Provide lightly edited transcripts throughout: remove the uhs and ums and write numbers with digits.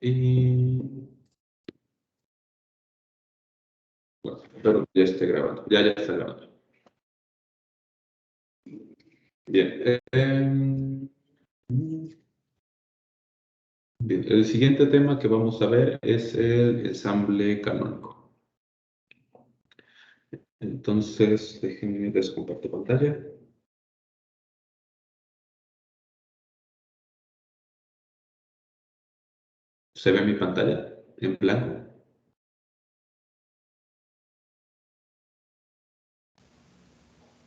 Y bueno, espero que ya esté grabando. Ya está grabando. Bien. Bien. El siguiente tema que vamos a ver es el ensamble canónico. Entonces, déjenme descompartir pantalla. ¿Se ve mi pantalla en blanco?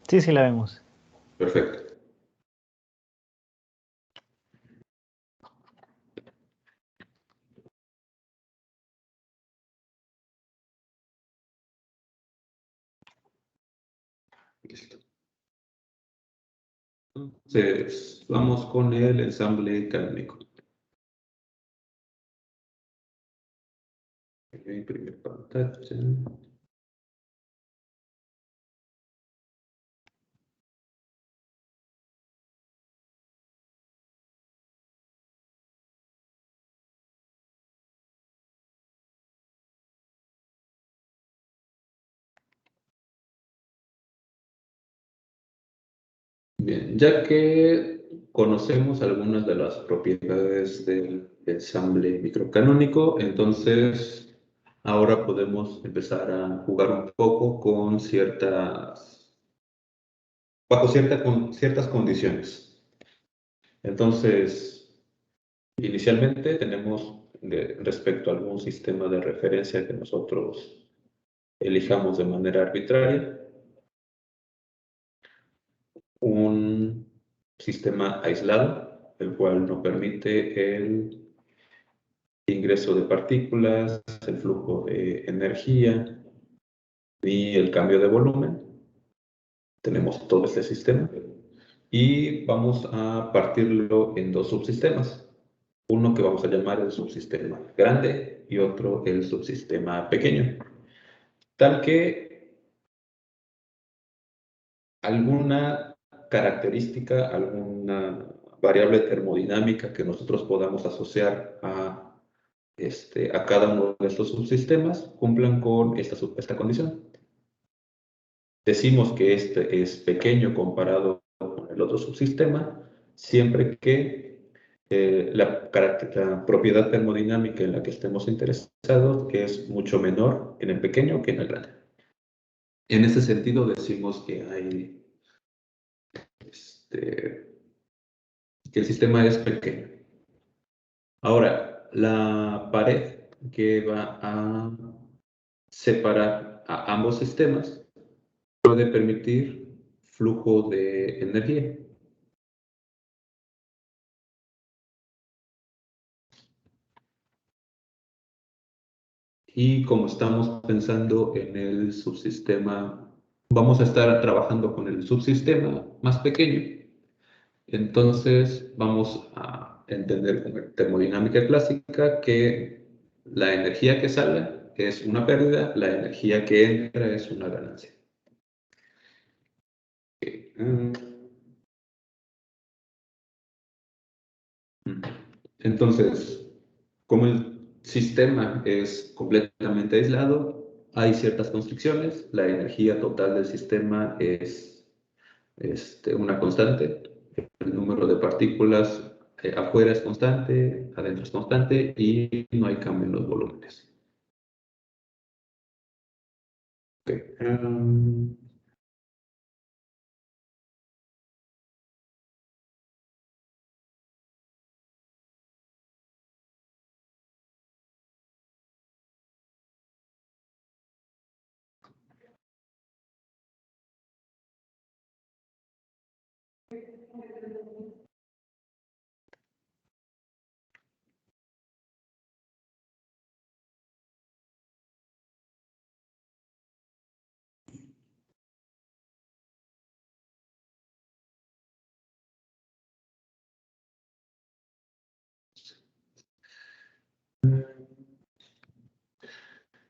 Sí, sí la vemos. Perfecto. Listo. Entonces, vamos con el ensamble canónico. Voy a imprimir pantalla. Bien, ya que conocemos algunas de las propiedades del ensamble microcanónico, entonces ahora podemos empezar a jugar un poco con con ciertas condiciones. Entonces, inicialmente tenemos respecto a algún sistema de referencia que nosotros elijamos de manera arbitraria, un sistema aislado, el cual no permite el ingreso de partículas, el flujo de energía y el cambio de volumen. Tenemos todo este sistema y vamos a partirlo en dos subsistemas. Uno que vamos a llamar el subsistema grande y otro el subsistema pequeño. Tal que alguna característica, alguna variable termodinámica que nosotros podamos asociar a cada uno de estos subsistemas cumplan con esta condición. Decimos que este es pequeño comparado con el otro subsistema, siempre que la propiedad termodinámica en la que estemos interesados es mucho menor en el pequeño que en el grande. En ese sentido decimos que que el sistema es pequeño. Ahora, la pared que va a separar a ambos sistemas puede permitir flujo de energía. Y como estamos pensando en el subsistema, vamos a estar trabajando con el subsistema más pequeño. Entonces vamos a entender con termodinámica clásica que la energía que sale es una pérdida, la energía que entra es una ganancia. Okay. Entonces, como el sistema es completamente aislado, hay ciertas constricciones. La energía total del sistema es una constante. El número de partículas afuera es constante, adentro es constante y no hay cambio en los volúmenes. Okay.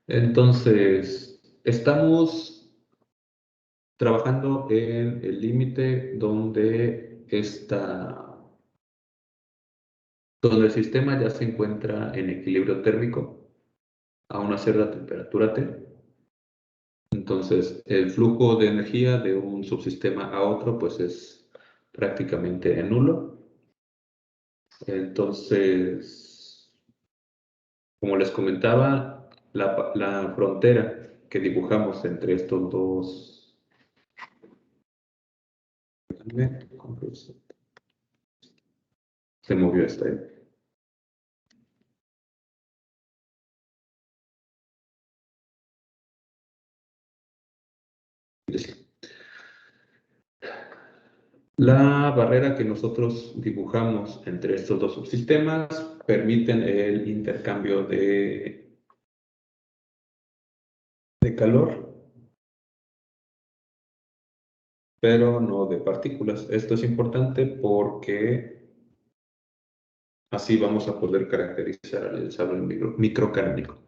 Entonces, estamos trabajando en el límite donde donde el sistema ya se encuentra en equilibrio térmico a una cierta temperatura T. Entonces, el flujo de energía de un subsistema a otro, pues es prácticamente nulo. Entonces, como les comentaba, la frontera que dibujamos entre estos dos... Se movió esta, ¿eh? La barrera que nosotros dibujamos entre estos dos subsistemas permiten el intercambio de calor, pero no de partículas. Esto es importante porque así vamos a poder caracterizar el ensamble microcanónico.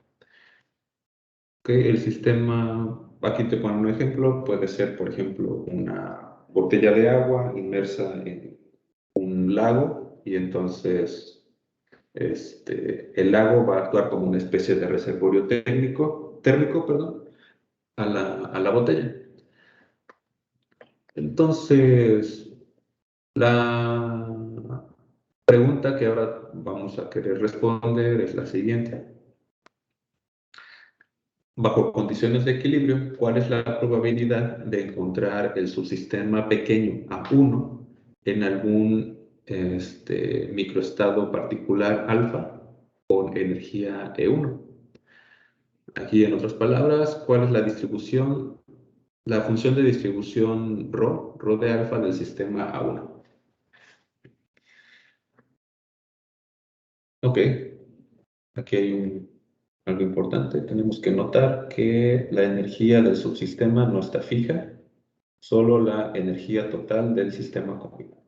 El sistema, aquí te pongo un ejemplo, puede ser, por ejemplo, una botella de agua inmersa en un lago y entonces el lago va a actuar como una especie de reservorio térmico, perdón, a la botella. Entonces, la pregunta que ahora vamos a querer responder es la siguiente. Bajo condiciones de equilibrio, ¿cuál es la probabilidad de encontrar el subsistema pequeño A1 en algún microestado particular alfa con energía E1? Aquí, en otras palabras, ¿cuál es la distribución, la función de distribución ρ de alfa del sistema A1? Ok, aquí hay algo importante. Tenemos que notar que la energía del subsistema no está fija, solo la energía total del sistema combinado.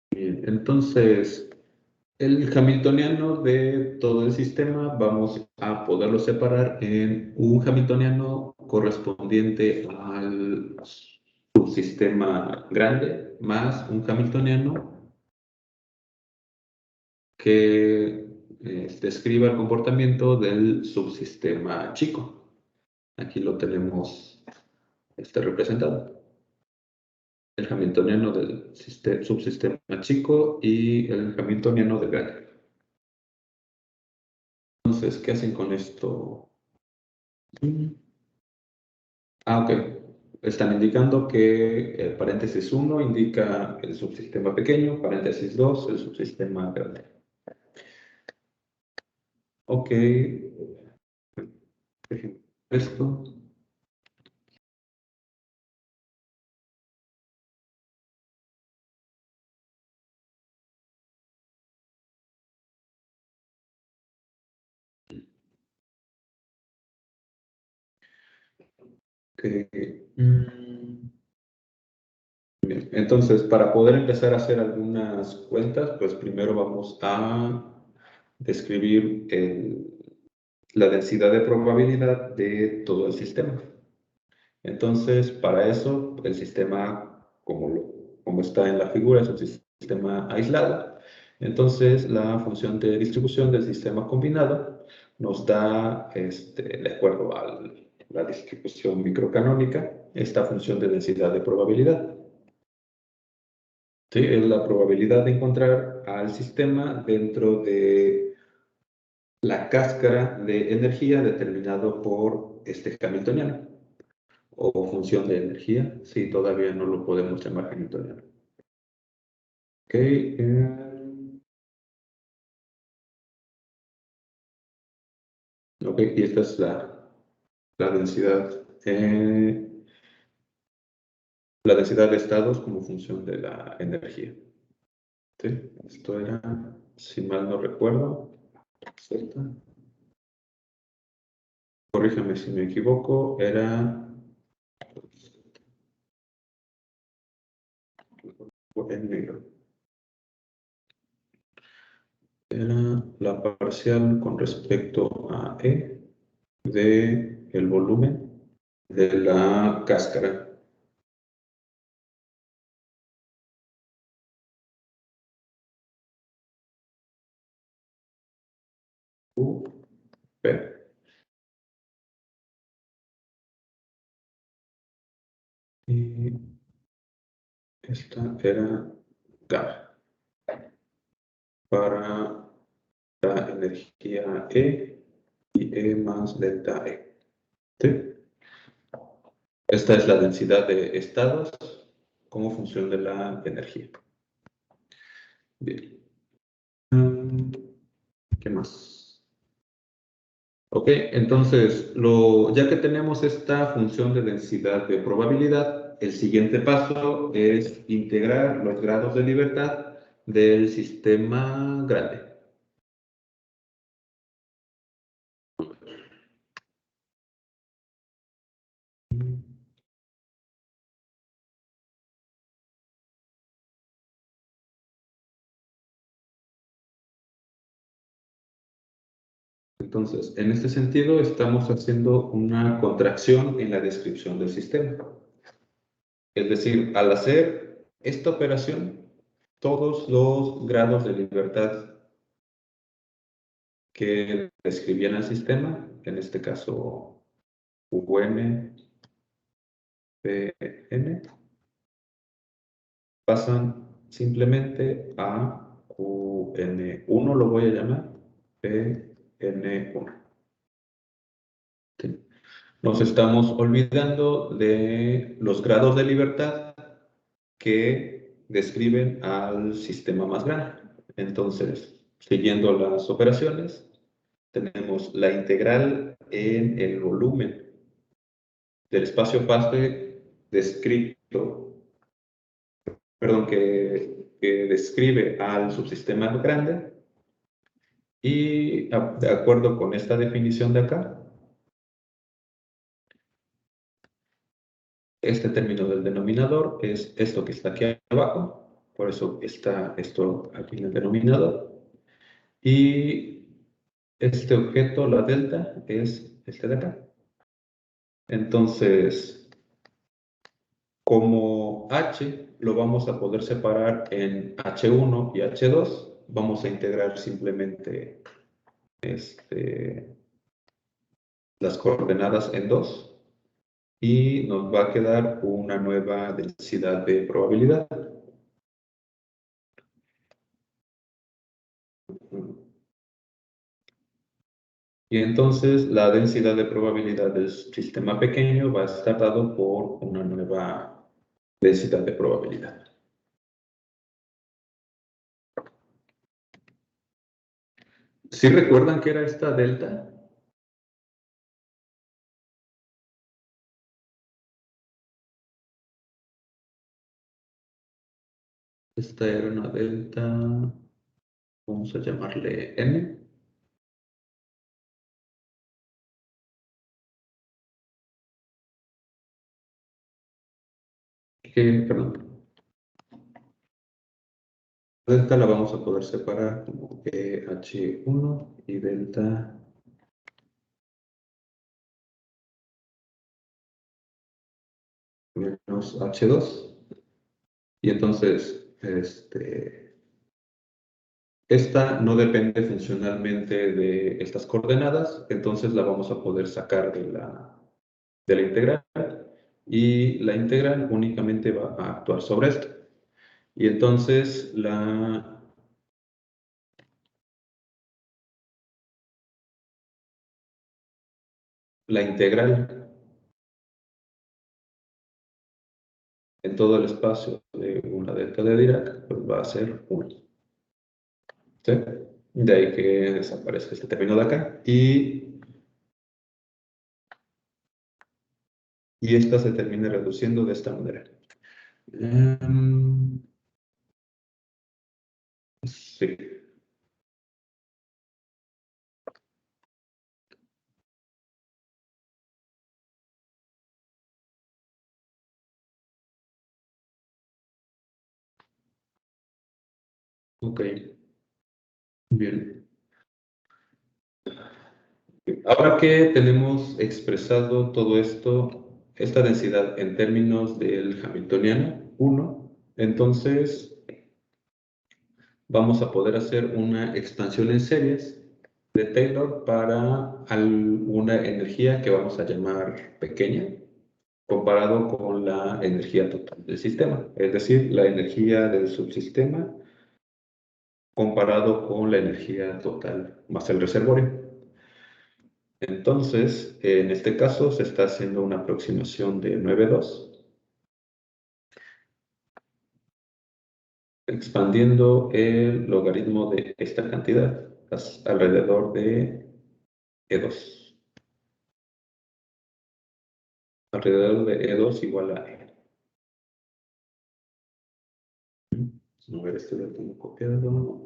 Bien, entonces, el hamiltoniano de todo el sistema vamos a poderlo separar en un hamiltoniano correspondiente al subsistema grande más un hamiltoniano que describa el comportamiento del subsistema chico. Aquí lo tenemos representado. El hamiltoniano del subsistema chico y el hamiltoniano del grande. Entonces, ¿qué hacen con esto? Ok. Están indicando que el paréntesis 1 indica el subsistema pequeño, paréntesis 2 el subsistema grande. Ok. Esto. Okay. Bien. Entonces, para poder empezar a hacer algunas cuentas, pues primero vamos a describir la densidad de probabilidad de todo el sistema. Entonces, para eso, el sistema, como está en la figura, es un sistema aislado. Entonces, la función de distribución del sistema combinado nos da, de acuerdo a la distribución microcanónica, esta función de densidad de probabilidad. ¿Sí? Es la probabilidad de encontrar al sistema dentro de la cáscara de energía determinado por este hamiltoniano. O función de energía, si todavía no lo podemos llamar hamiltoniano. Ok, ok, y esta es la densidad de estados como función de la energía. ¿Sí? Esto era si mal no recuerdo, Z, corríjame si me equivoco, era en negro. Era la parcial con respecto a E de el volumen de la cáscara. P. Y esta era gamma para la energía E y E más delta E. ¿Sí? Esta es la densidad de estados como función de la energía. Bien. ¿Qué más? Ok, entonces, ya que tenemos esta función de densidad de probabilidad, el siguiente paso es integrar los grados de libertad del sistema grande. Entonces, en este sentido, estamos haciendo una contracción en la descripción del sistema. Es decir, al hacer esta operación, todos los grados de libertad que describían el sistema, en este caso UN, PN, pasan simplemente a QN1, lo voy a llamar PN1. ¿Sí? Nos estamos olvidando de los grados de libertad que describen al sistema más grande. Entonces, siguiendo las operaciones, tenemos la integral en el volumen del espacio-fase descrito, perdón, que describe al subsistema grande, y de acuerdo con esta definición de acá, este término del denominador es esto que está aquí abajo, por eso está esto aquí en el denominador, y este objeto, la delta, es este de acá. Entonces, como h lo vamos a poder separar en h1 y h2, vamos a integrar simplemente las coordenadas en 2 y nos va a quedar una nueva densidad de probabilidad. Y entonces la densidad de probabilidad del sistema pequeño va a estar dado por una nueva densidad de probabilidad. ¿Sí recuerdan qué era esta delta? Esta era una delta, vamos a llamarle n. Perdón, delta la vamos a poder separar como H1 y delta menos H2. Y entonces, esta no depende funcionalmente de estas coordenadas, entonces la vamos a poder sacar de la integral, y la integral únicamente va a actuar sobre esto. Y entonces la integral en todo el espacio de una delta de Dirac pues va a ser 1. ¿Sí? De ahí que desaparezca este término de acá. Y esta se termina reduciendo de esta manera. Sí. Ok, bien. Ahora que tenemos expresado todo esto, esta densidad en términos del Hamiltoniano 1, entonces vamos a poder hacer una expansión en series de Taylor para alguna energía que vamos a llamar pequeña, comparado con la energía total del sistema, es decir, la energía del subsistema comparado con la energía total más el reservorio. Entonces, en este caso se está haciendo una aproximación de 9,2, expandiendo el logaritmo de esta cantidad alrededor de E2. Alrededor de E2 igual a E. A ver, este lo tengo copiado.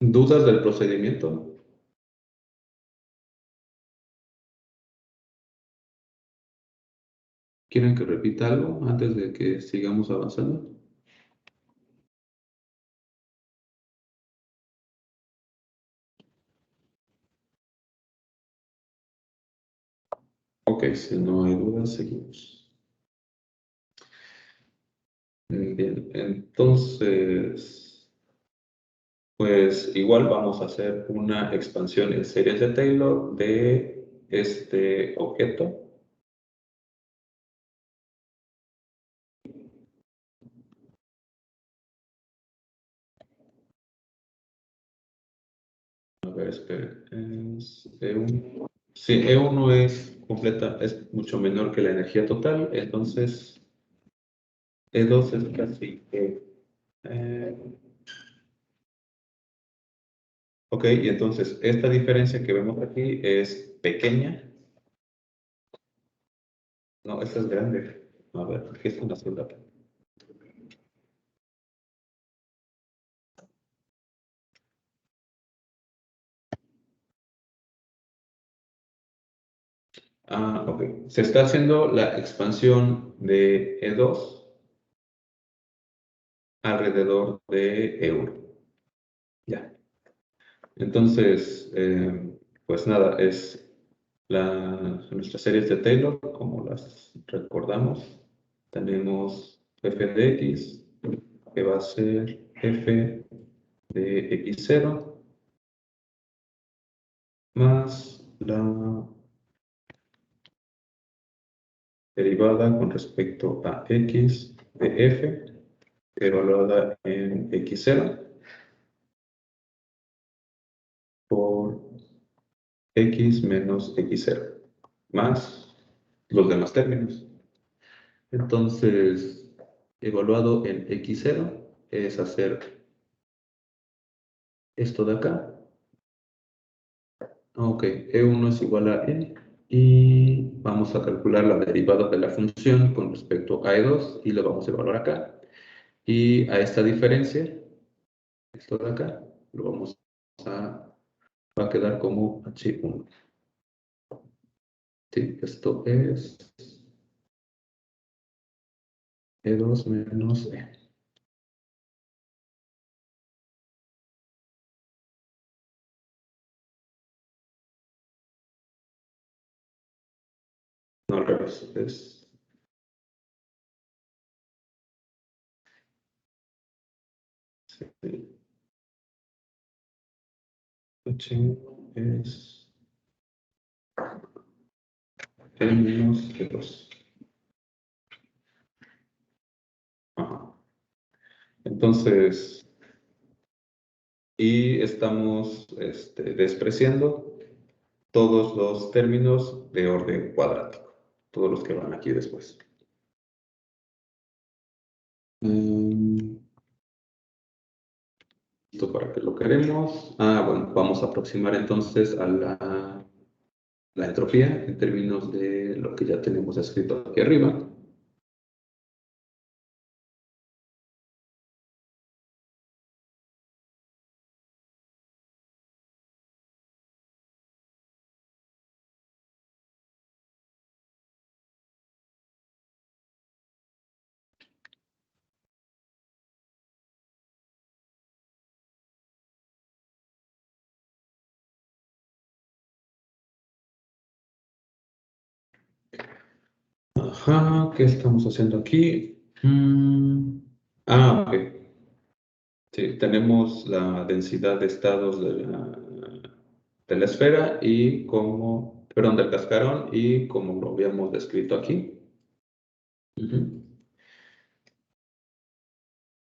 ¿Dudas del procedimiento? ¿Quieren que repita algo antes de que sigamos avanzando? Ok, si no hay dudas, seguimos. Bien, entonces, pues igual vamos a hacer una expansión en series de Taylor de este objeto. A ver, esperen, es E1. Sí, E1 es completa, es mucho menor que la energía total, entonces E2 es casi E. Eh, ok, y entonces esta diferencia que vemos aquí es pequeña. No, esta es grande. A ver, ¿qué es una sola? Ah, ok. Se está haciendo la expansión de E2 alrededor de E1. Ya. Entonces, pues nada, es nuestras series de Taylor, como las recordamos. Tenemos f de x, que va a ser f de x0, más la derivada con respecto a x de f, evaluada en x0, por x menos x0, más los demás términos. Entonces, evaluado en x0 es hacer esto de acá. Ok, E1 es igual a E y vamos a calcular la derivada de la función con respecto a E2 y lo vamos a evaluar acá. Y a esta diferencia, esto de acá, lo va a quedar como H1. Sí, esto es E2 menos E. No, al revés, es sí, H1 es E menos E2. Ajá. Entonces, y estamos despreciando todos los términos de orden cuadrático, todos los que van aquí después. Esto para que lo queremos. Bueno, vamos a aproximar entonces a la entropía en términos de lo que ya tenemos escrito aquí arriba. Ajá, ¿qué estamos haciendo aquí? Ok. Sí, tenemos la densidad de estados de la esfera y como, perdón, del cascarón y como lo habíamos descrito aquí. Ujú.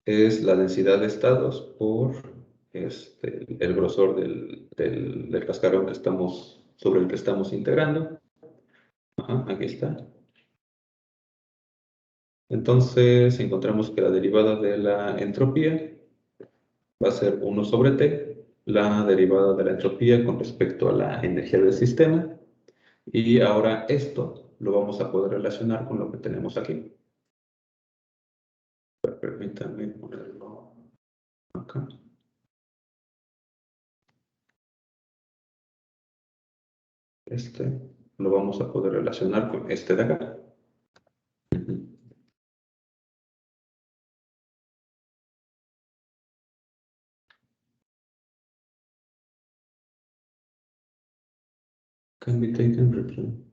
Es la densidad de estados por el grosor del cascarón que estamos, sobre el que estamos integrando. Ajá, aquí está. Entonces encontramos que la derivada de la entropía va a ser 1 sobre T, la derivada de la entropía con respecto a la energía del sistema. Y ahora esto lo vamos a poder relacionar con lo que tenemos aquí. Permítanme ponerlo acá. Este lo vamos a poder relacionar con este de acá. Ujú. Can be taken represent.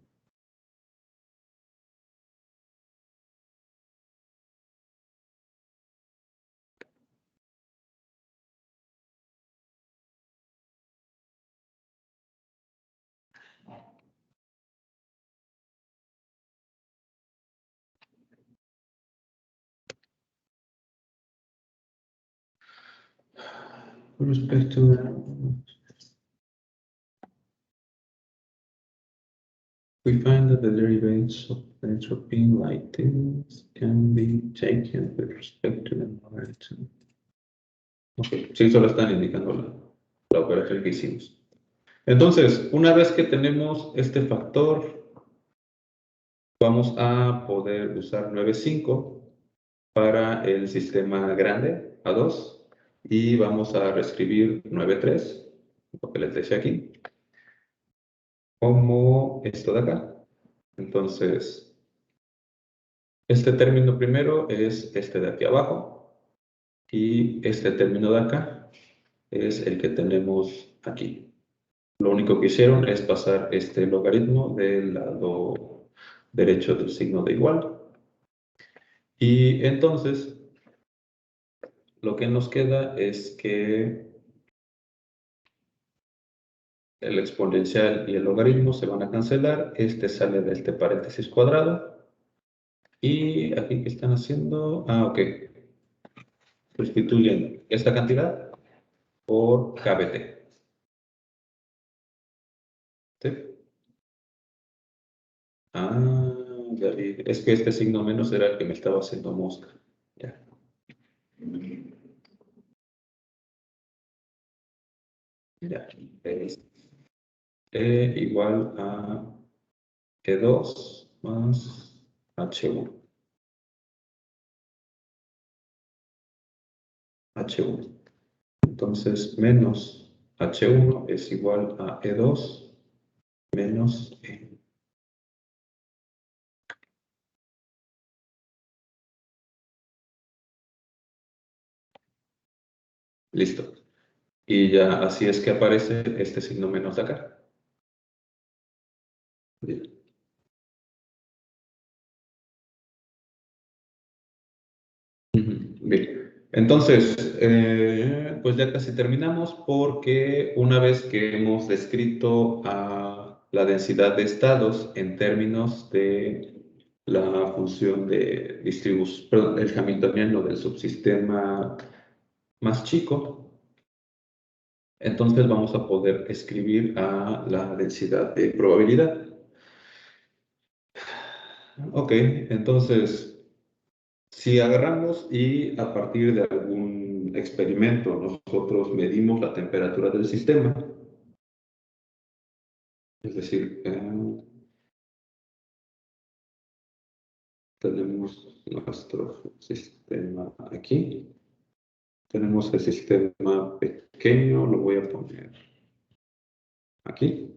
With respect to we find that the derivatives of entropy like this can be taken with respect to the moderator. Ok, sí, solo están indicando la operación que hicimos. Entonces, una vez que tenemos este factor, vamos a poder usar 9,5 para el sistema grande, A2, y vamos a reescribir 9,3, lo que les decía aquí, como esto de acá. Entonces, este término primero es este de aquí abajo, y este término de acá es el que tenemos aquí. Lo único que hicieron es pasar este logaritmo del lado derecho del signo de igual. Y entonces, lo que nos queda es que el exponencial y el logaritmo se van a cancelar. Este sale de este paréntesis cuadrado. Y aquí, ¿qué están haciendo? Ok. Sustituyen esta cantidad por KBT. ¿Sí? Ya vi. Es que este signo menos era el que me estaba haciendo mosca. Ya. Ya. Es igual a E2 más H1. H1. Entonces, menos H1 es igual a E2 menos E. Listo. Y ya así es que aparece este signo menos de acá. Bien. Bien. Entonces, pues ya casi terminamos porque una vez que hemos descrito la densidad de estados en términos de la función de distribución, perdón, el hamiltoniano del subsistema más chico, entonces vamos a poder escribir a la densidad de probabilidad. Ok, entonces, si agarramos y a partir de algún experimento nosotros medimos la temperatura del sistema, es decir, tenemos nuestro sistema aquí, tenemos el sistema pequeño, lo voy a poner aquí.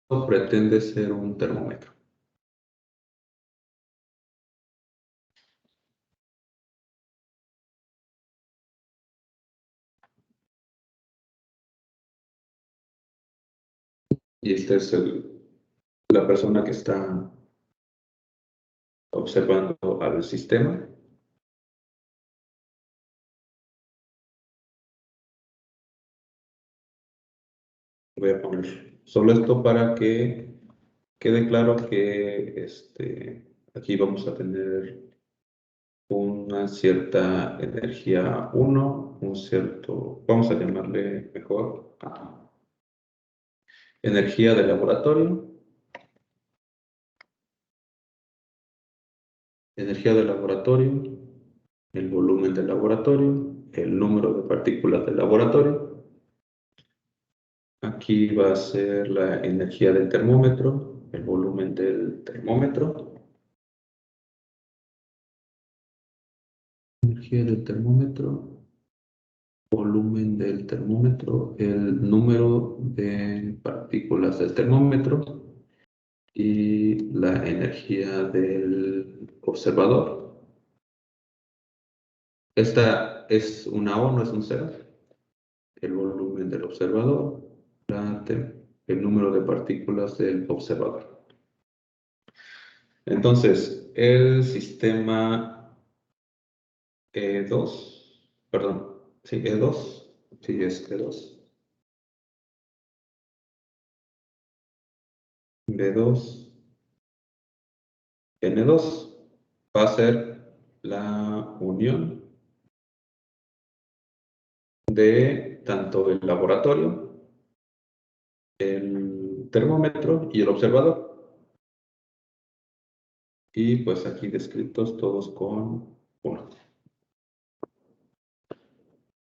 Esto pretende ser un termómetro. Y esta es la persona que está observando al sistema. Voy a poner solo esto para que quede claro que aquí vamos a tener una cierta energía 1, vamos a llamarle mejor, energía de laboratorio. Energía del laboratorio, el volumen del laboratorio, el número de partículas del laboratorio. Aquí va a ser la energía del termómetro, el volumen del termómetro. Energía del termómetro, volumen del termómetro, el número de partículas del termómetro y la energía del observador. Esta es una O, no es un cero. El volumen del observador, el número de partículas del observador. Entonces, el sistema E2, perdón, sí, E2, sí, es E2. B2, N2 va a ser la unión de tanto el laboratorio, el termómetro y el observador. Y pues aquí descritos todos con 1.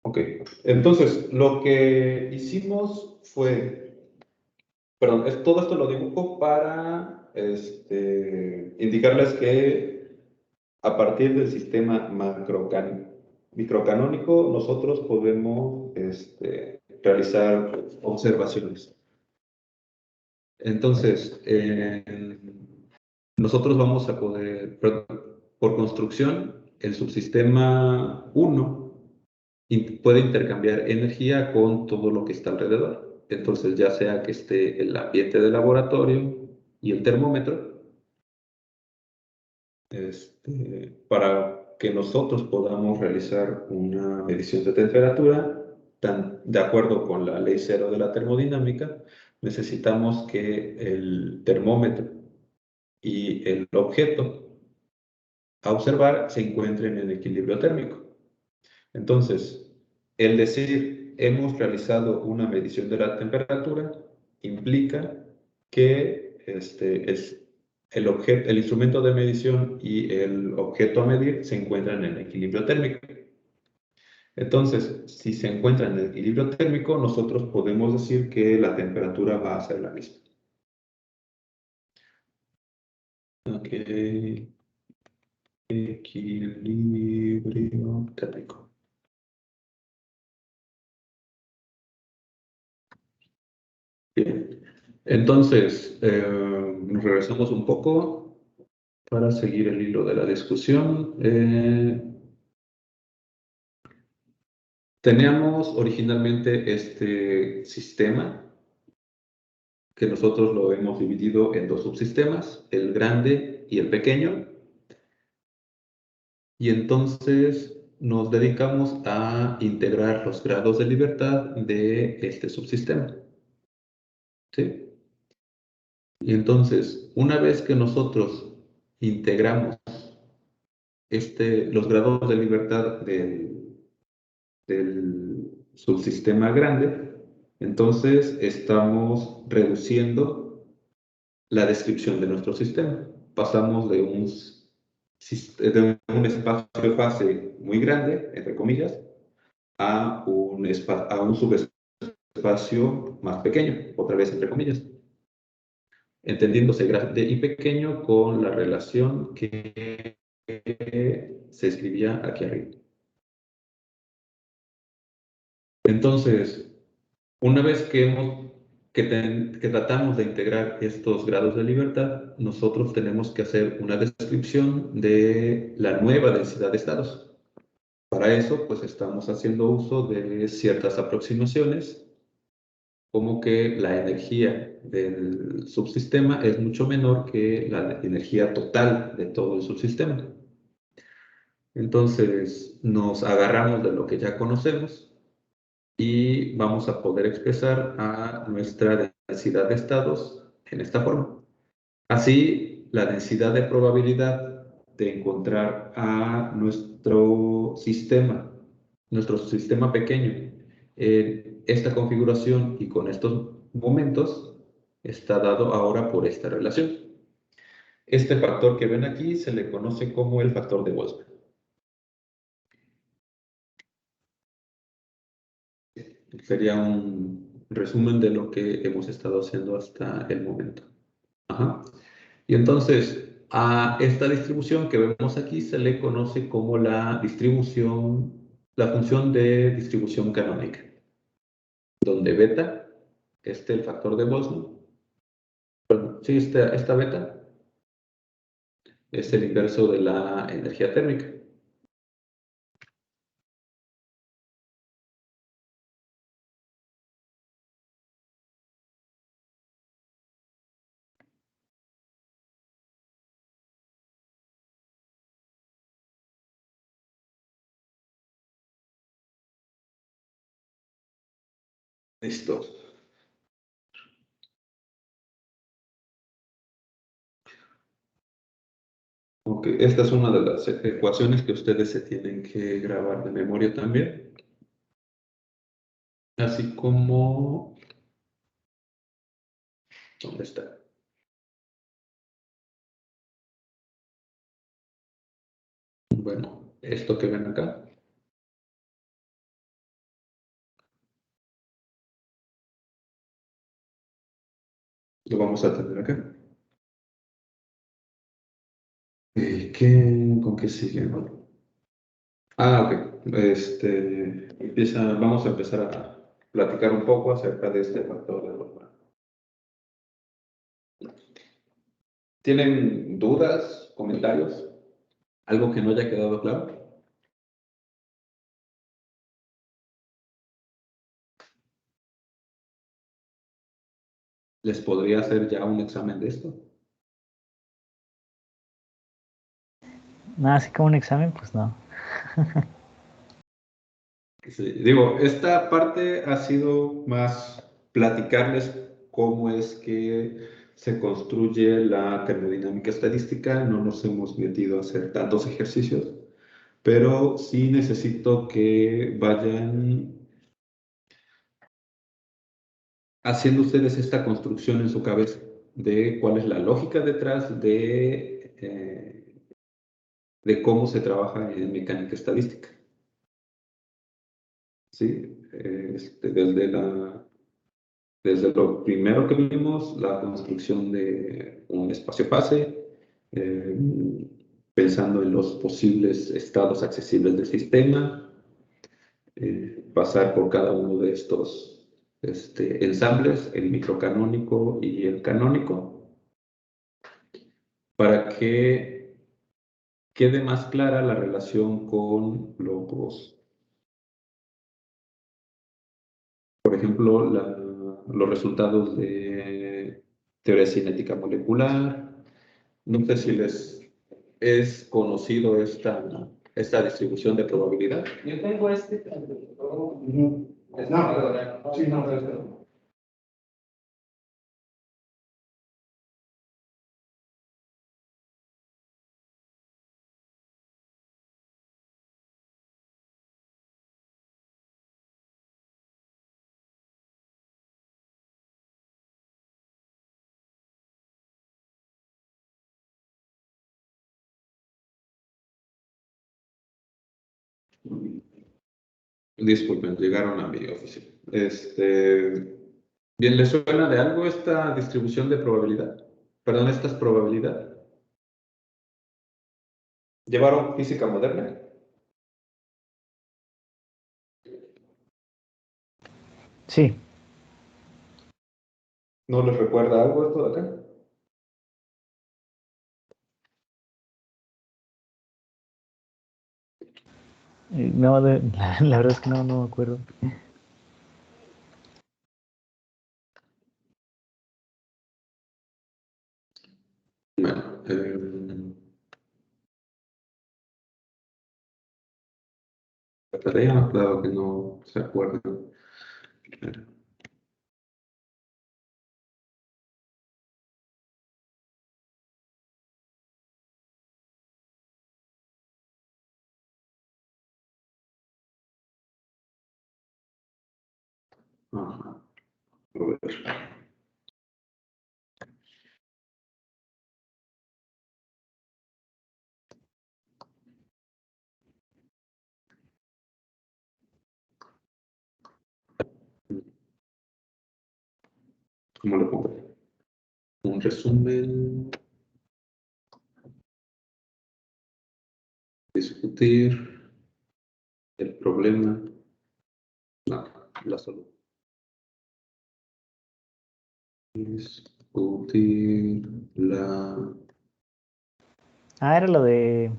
Ok, entonces lo que hicimos fue, perdón, todo esto lo dibujo para indicarles que a partir del sistema microcanónico nosotros podemos realizar observaciones. Entonces, nosotros vamos a poder, por construcción, el subsistema 1 puede intercambiar energía con todo lo que está alrededor. Entonces, ya sea que esté el ambiente del laboratorio y el termómetro, para que nosotros podamos realizar una medición de temperatura, de acuerdo con la ley cero de la termodinámica, necesitamos que el termómetro y el objeto a observar se encuentren en equilibrio térmico. Entonces, el decir hemos realizado una medición de la temperatura implica que el instrumento de medición y el objeto a medir se encuentran en equilibrio térmico. Entonces, si se encuentran en equilibrio térmico, nosotros podemos decir que la temperatura va a ser la misma. Ok. Equilibrio térmico. Bien. Entonces, nos regresamos un poco para seguir el hilo de la discusión. Teníamos originalmente este sistema que nosotros lo hemos dividido en dos subsistemas, el grande y el pequeño. Y entonces nos dedicamos a integrar los grados de libertad de este subsistema. ¿Sí? Y entonces, una vez que nosotros integramos los grados de libertad del subsistema grande, entonces estamos reduciendo la descripción de nuestro sistema. Pasamos de un espacio-fase muy grande, entre comillas, a un subespacio más pequeño, otra vez entre comillas, entendiéndose grande y pequeño con la relación que se escribía aquí arriba. Entonces, una vez que tratamos de integrar estos grados de libertad, nosotros tenemos que hacer una descripción de la nueva densidad de estados. Para eso, pues estamos haciendo uso de ciertas aproximaciones como que la energía del subsistema es mucho menor que la energía total de todo el subsistema. Entonces nos agarramos de lo que ya conocemos y vamos a poder expresar a nuestra densidad de estados en esta forma. Así, la densidad de probabilidad de encontrar a nuestro sistema pequeño, en esta configuración y con estos momentos, está dado ahora por esta relación. Este factor que ven aquí se le conoce como el factor de Boltzmann. Sería un resumen de lo que hemos estado haciendo hasta el momento. Ajá. Y entonces, a esta distribución que vemos aquí se le conoce como la función de distribución canónica, donde beta, el factor de Boltzmann, bueno, sí, esta beta es el inverso de la energía térmica. Listo. Ok, esta es una de las ecuaciones que ustedes se tienen que grabar de memoria también. Así como... ¿Dónde está? Bueno, esto que ven acá, lo vamos a tener acá. ¿Con qué sigue? Ah, ok. Vamos a empezar a platicar un poco acerca de este factor de Boltzmann. ¿Tienen dudas, comentarios? ¿Algo que no haya quedado claro? ¿Les podría hacer ya un examen de esto? Nada así como un examen, pues no. Sí, digo, esta parte ha sido más platicarles cómo es que se construye la termodinámica estadística. No nos hemos metido a hacer tantos ejercicios, pero sí necesito que vayan haciendo ustedes esta construcción en su cabeza de cuál es la lógica detrás de cómo se trabaja en mecánica estadística. ¿Sí? Desde lo primero que vimos, la construcción de un espacio-fase, eh, pensando en los posibles estados accesibles del sistema, pasar por cada uno de estos ensambles, el microcanónico y el canónico, para que quede más clara la relación con por ejemplo, los resultados de teoría cinética molecular. No sé si les es conocido esta distribución de probabilidad. Yo tengo este. Ujú. No, pero, sí, no, pero. Disculpen, llegaron a mi oficina. Bien, ¿les suena de algo esta distribución de probabilidad? Perdón, esta es probabilidad. ¿Llevaron física moderna? Sí, ¿No les recuerda algo esto de acá? no, la verdad es que no me acuerdo. la tarea, claro que no se acuerdan. Ajá. A ver. ¿Cómo le pongo? Un resumen, discutir el problema, no, la solución. Discutir la... Era lo de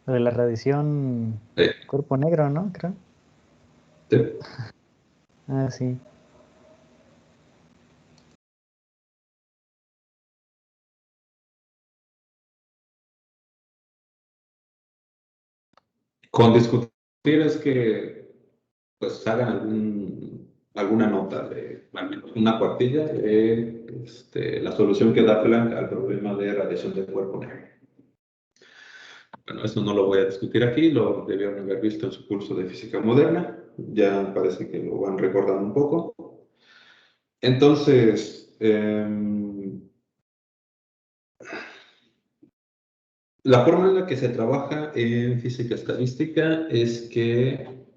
la radiación cuerpo negro, ¿no? Creo. de- Ah, sí. Con discutir es que pues hagan alguna nota de al menos una cuartilla de la solución que da Planck al problema de radiación del cuerpo negro. Bueno, eso no lo voy a discutir aquí, lo debieron haber visto en su curso de física moderna, ya parece que lo van recordando un poco. Entonces, la forma en la que se trabaja en física estadística es que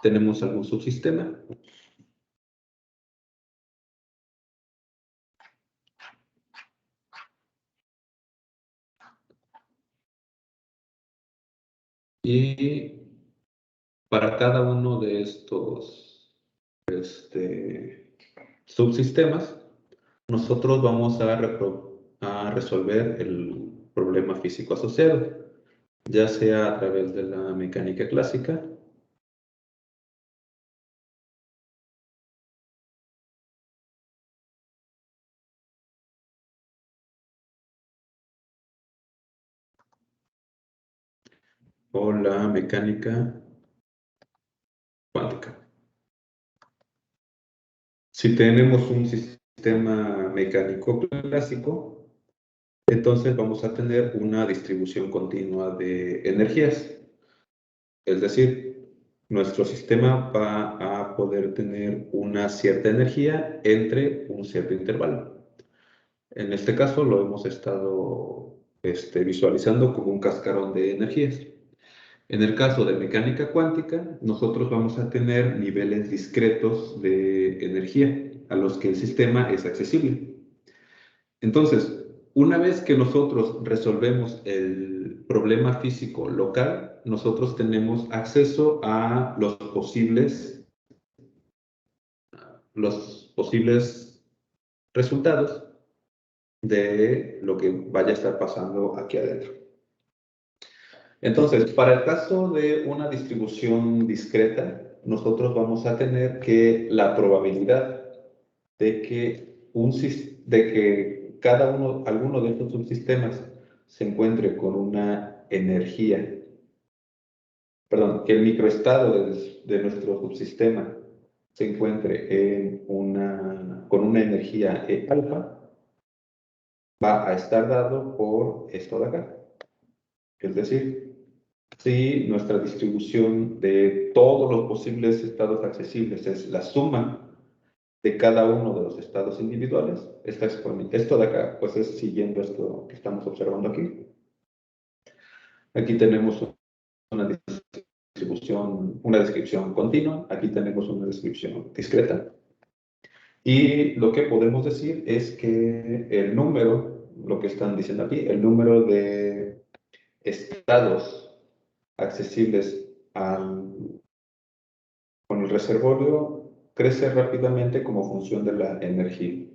tenemos algún subsistema y para cada uno de estos subsistemas, nosotros vamos a resolver el problema físico asociado, ya sea a través de la mecánica clásica o la mecánica cuántica. Si tenemos un sistema mecánico clásico, entonces vamos a tener una distribución continua de energías. Es decir, nuestro sistema va a poder tener una cierta energía entre un cierto intervalo. En este caso lo hemos estado visualizando como un cascarón de energías. En el caso de mecánica cuántica, nosotros vamos a tener niveles discretos de energía a los que el sistema es accesible. Entonces, una vez que nosotros resolvemos el problema físico local, nosotros tenemos acceso a los posibles resultados de lo que vaya a estar pasando aquí adentro. Entonces, para el caso de una distribución discreta, nosotros vamos a tener que la probabilidad de que, alguno de estos subsistemas se encuentre con una energía, perdón, que el microestado de nuestro subsistema se encuentre con una energía alfa, va a estar dado por esto de acá. Es decir, si nuestra distribución de todos los posibles estados accesibles es la suma de cada uno de los estados individuales, esto de acá, pues es siguiendo esto que estamos observando aquí. Aquí tenemos una una descripción continua, aquí tenemos una descripción discreta. Y lo que podemos decir es que el número, lo que están diciendo aquí, el número de estados accesibles con el reservorio crece rápidamente como función de la energía.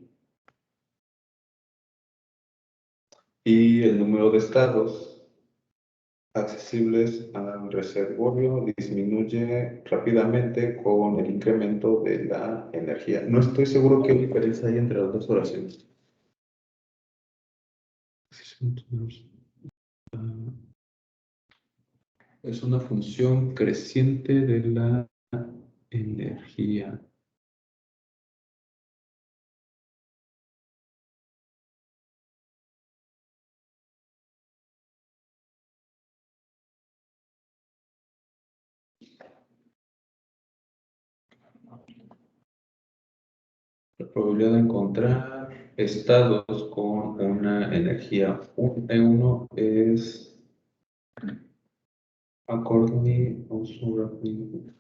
Y el número de estados accesibles al reservorio disminuye rápidamente con el incremento de la energía. No estoy seguro qué diferencia hay entre las dos oraciones. Es una función creciente de la energía. La probabilidad de encontrar estados con una energía E1 es accordingly also roughly.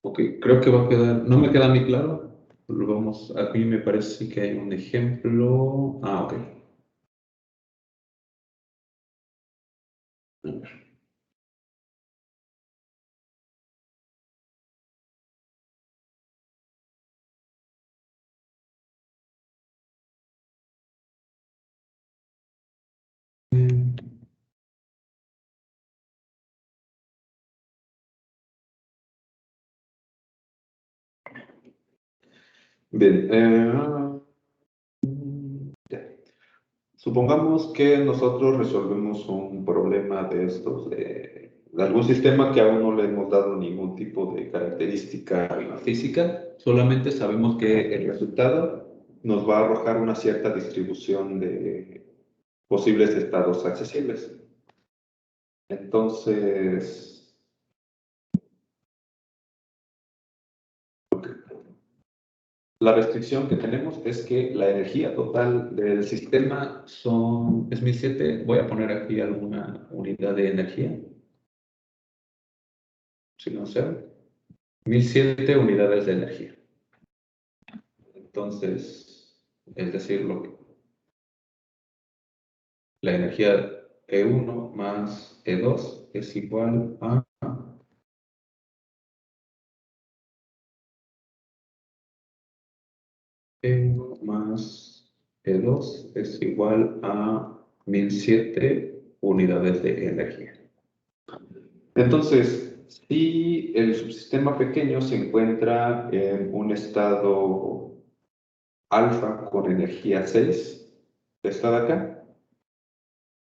Ok, creo que va a quedar, no me queda muy claro. Lo vamos, a mí me parece que hay un ejemplo. Ah, ok. A ver. Bien, ya. Supongamos que nosotros resolvemos un problema de estos, de algún sistema que aún no le hemos dado ningún tipo de característica física, solamente sabemos que el resultado nos va a arrojar una cierta distribución de posibles estados accesibles. Entonces, la restricción que tenemos es que la energía total del sistema es 1007. Voy a poner aquí alguna unidad de energía, si no sé, 1007 unidades de energía. Entonces, es decir, la energía E1 más E2 es igual a E1 más E2 es igual a 1007 unidades de energía. Entonces, si el subsistema pequeño se encuentra en un estado alfa con energía 6, esta de acá,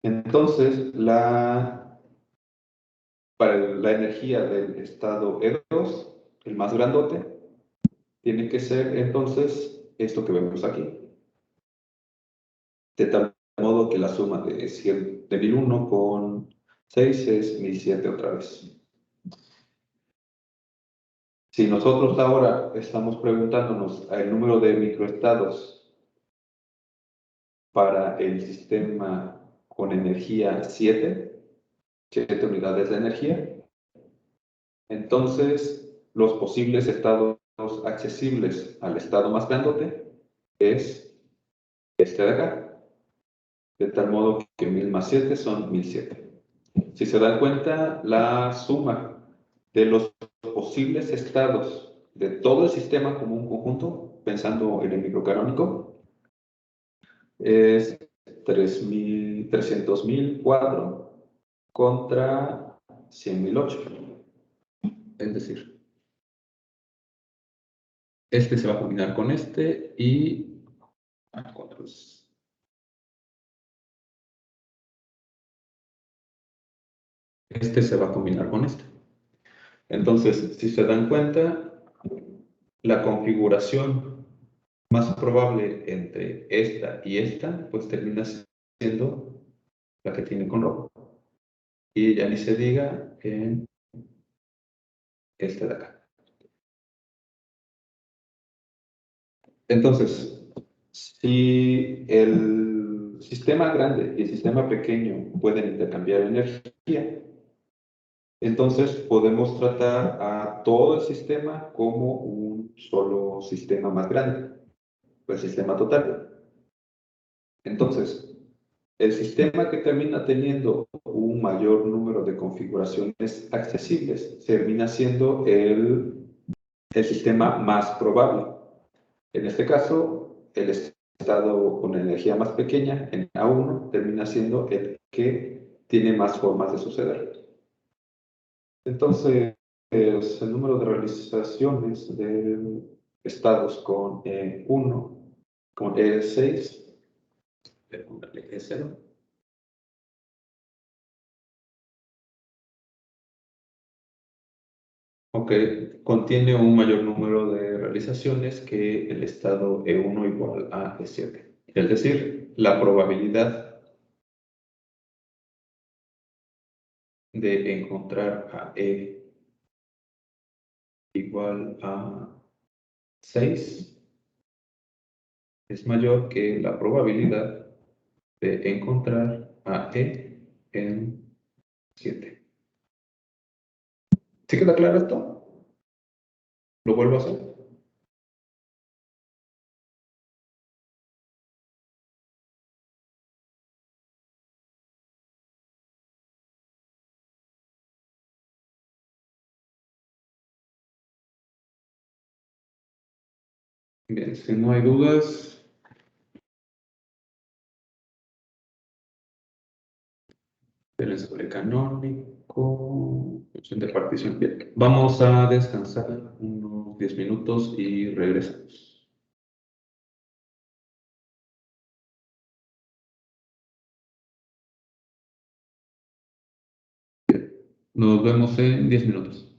entonces para la energía del estado E2, el más grandote, tiene que ser entonces esto que vemos aquí. De tal modo que la suma de 1001 con 6 es 1007 otra vez. Si nosotros ahora estamos preguntándonos el número de microestados para el sistema con energía 7 unidades de energía, entonces los posibles estados accesibles al estado más grandote es este de acá, de tal modo que 1000 más 7 son 1007. Si se dan cuenta, la suma de los posibles estados de todo el sistema como un conjunto, pensando en el microcanónico, es 300.004 contra 100.008. Es decir, este se va a combinar con este y este se va a combinar con este. Entonces, si se dan cuenta, la configuración más probable entre esta y esta, pues termina siendo la que tiene con rojo. Y ya ni se diga en este de acá. Entonces, si el sistema grande y el sistema pequeño pueden intercambiar energía, entonces podemos tratar a todo el sistema como un solo sistema más grande, el sistema total. Entonces, el sistema que termina teniendo un mayor número de configuraciones accesibles termina siendo el sistema más probable. En este caso, el estado con energía más pequeña, en A1, termina siendo el que tiene más formas de suceder. Entonces, el número de realizaciones de estados con E1 con E6, voy a ponerle E0. Ok, contiene un mayor número de realizaciones que el estado E1 igual a E7. Es decir, la probabilidad de encontrar a E igual a 6 es mayor que la probabilidad de encontrar a E en 7. ¿Sí queda claro esto? ¿Lo vuelvo a hacer? Bien, si no hay dudas, del sobrecanónico, función de partición. Bien, vamos a descansar unos 10 minutos y regresamos. Nos vemos en 10 minutos.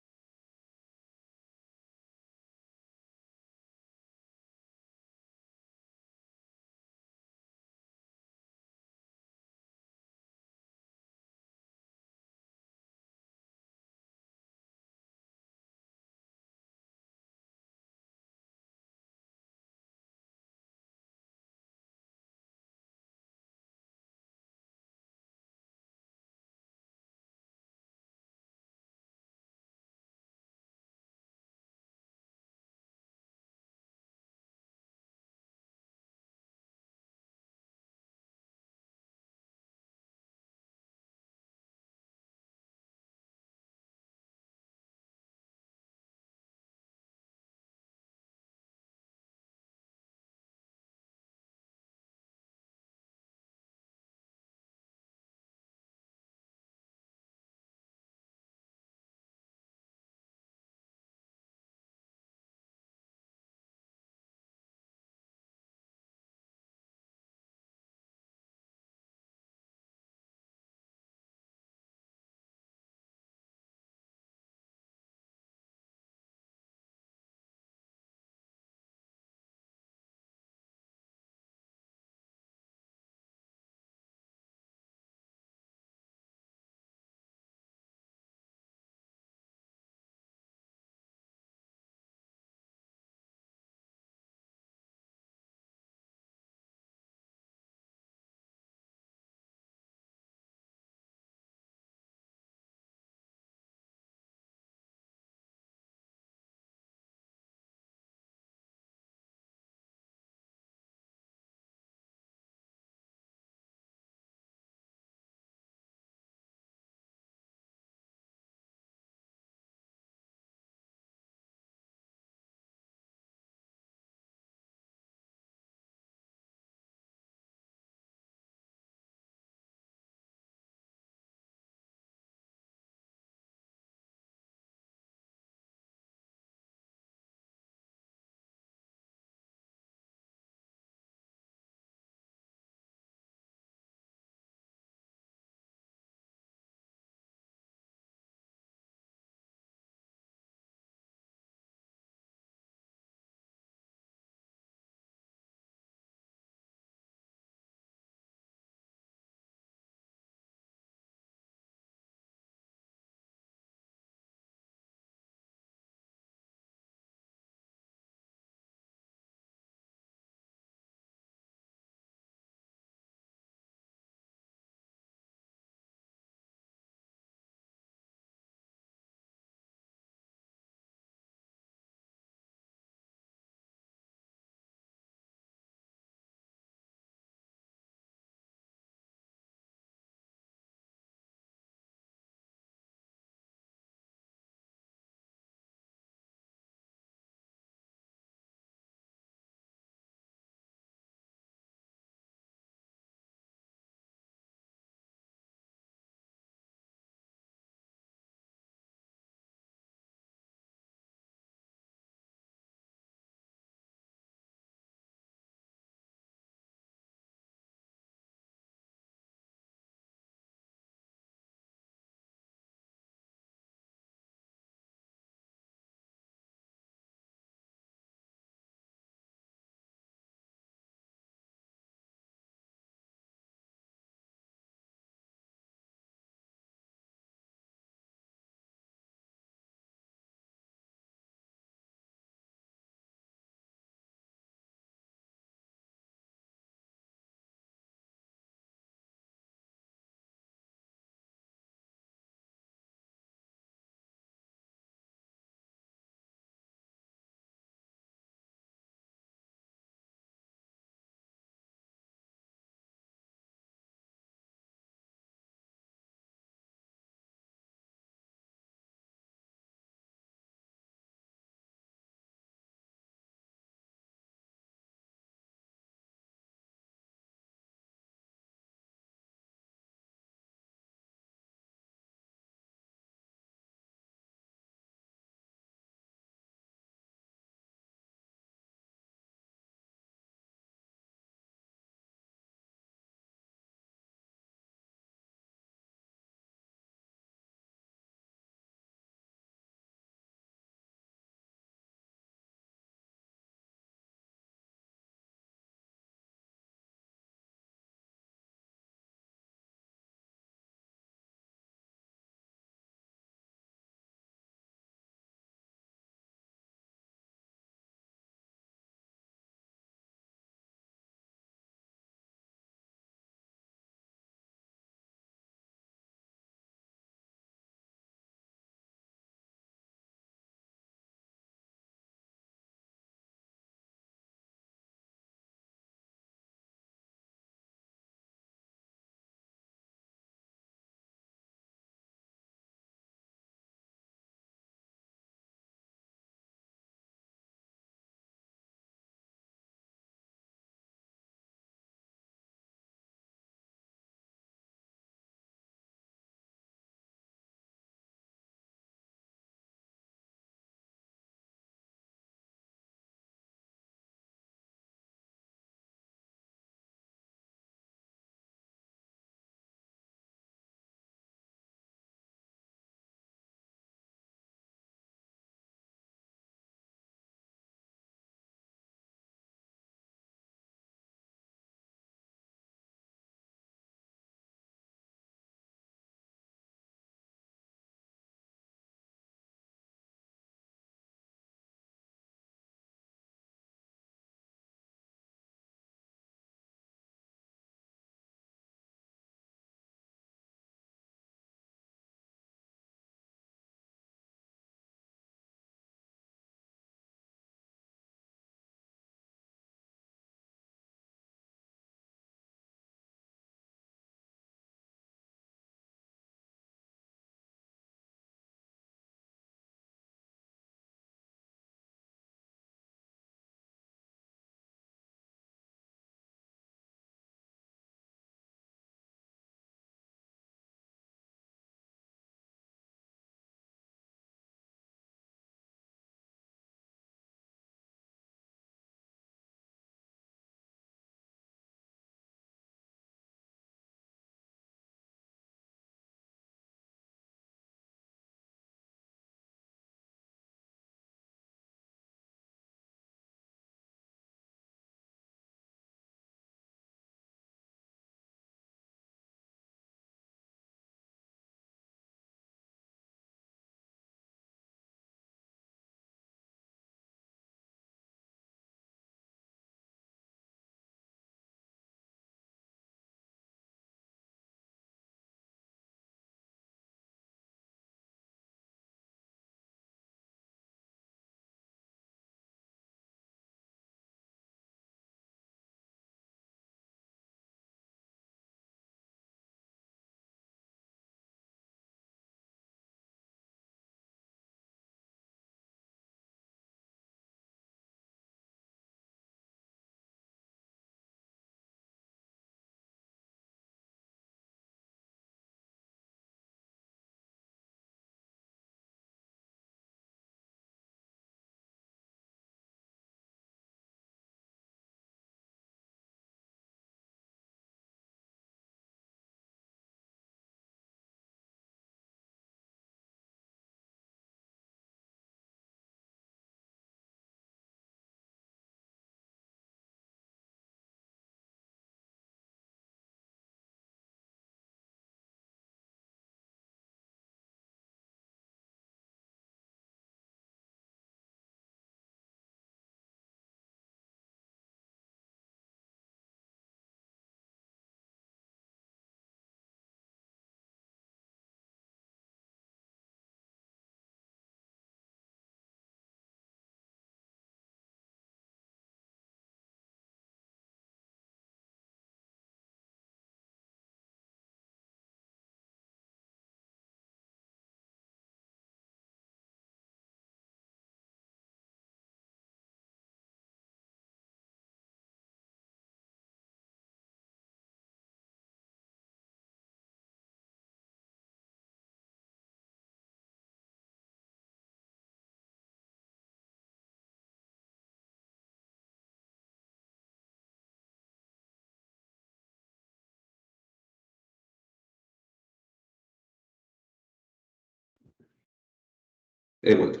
He vuelto.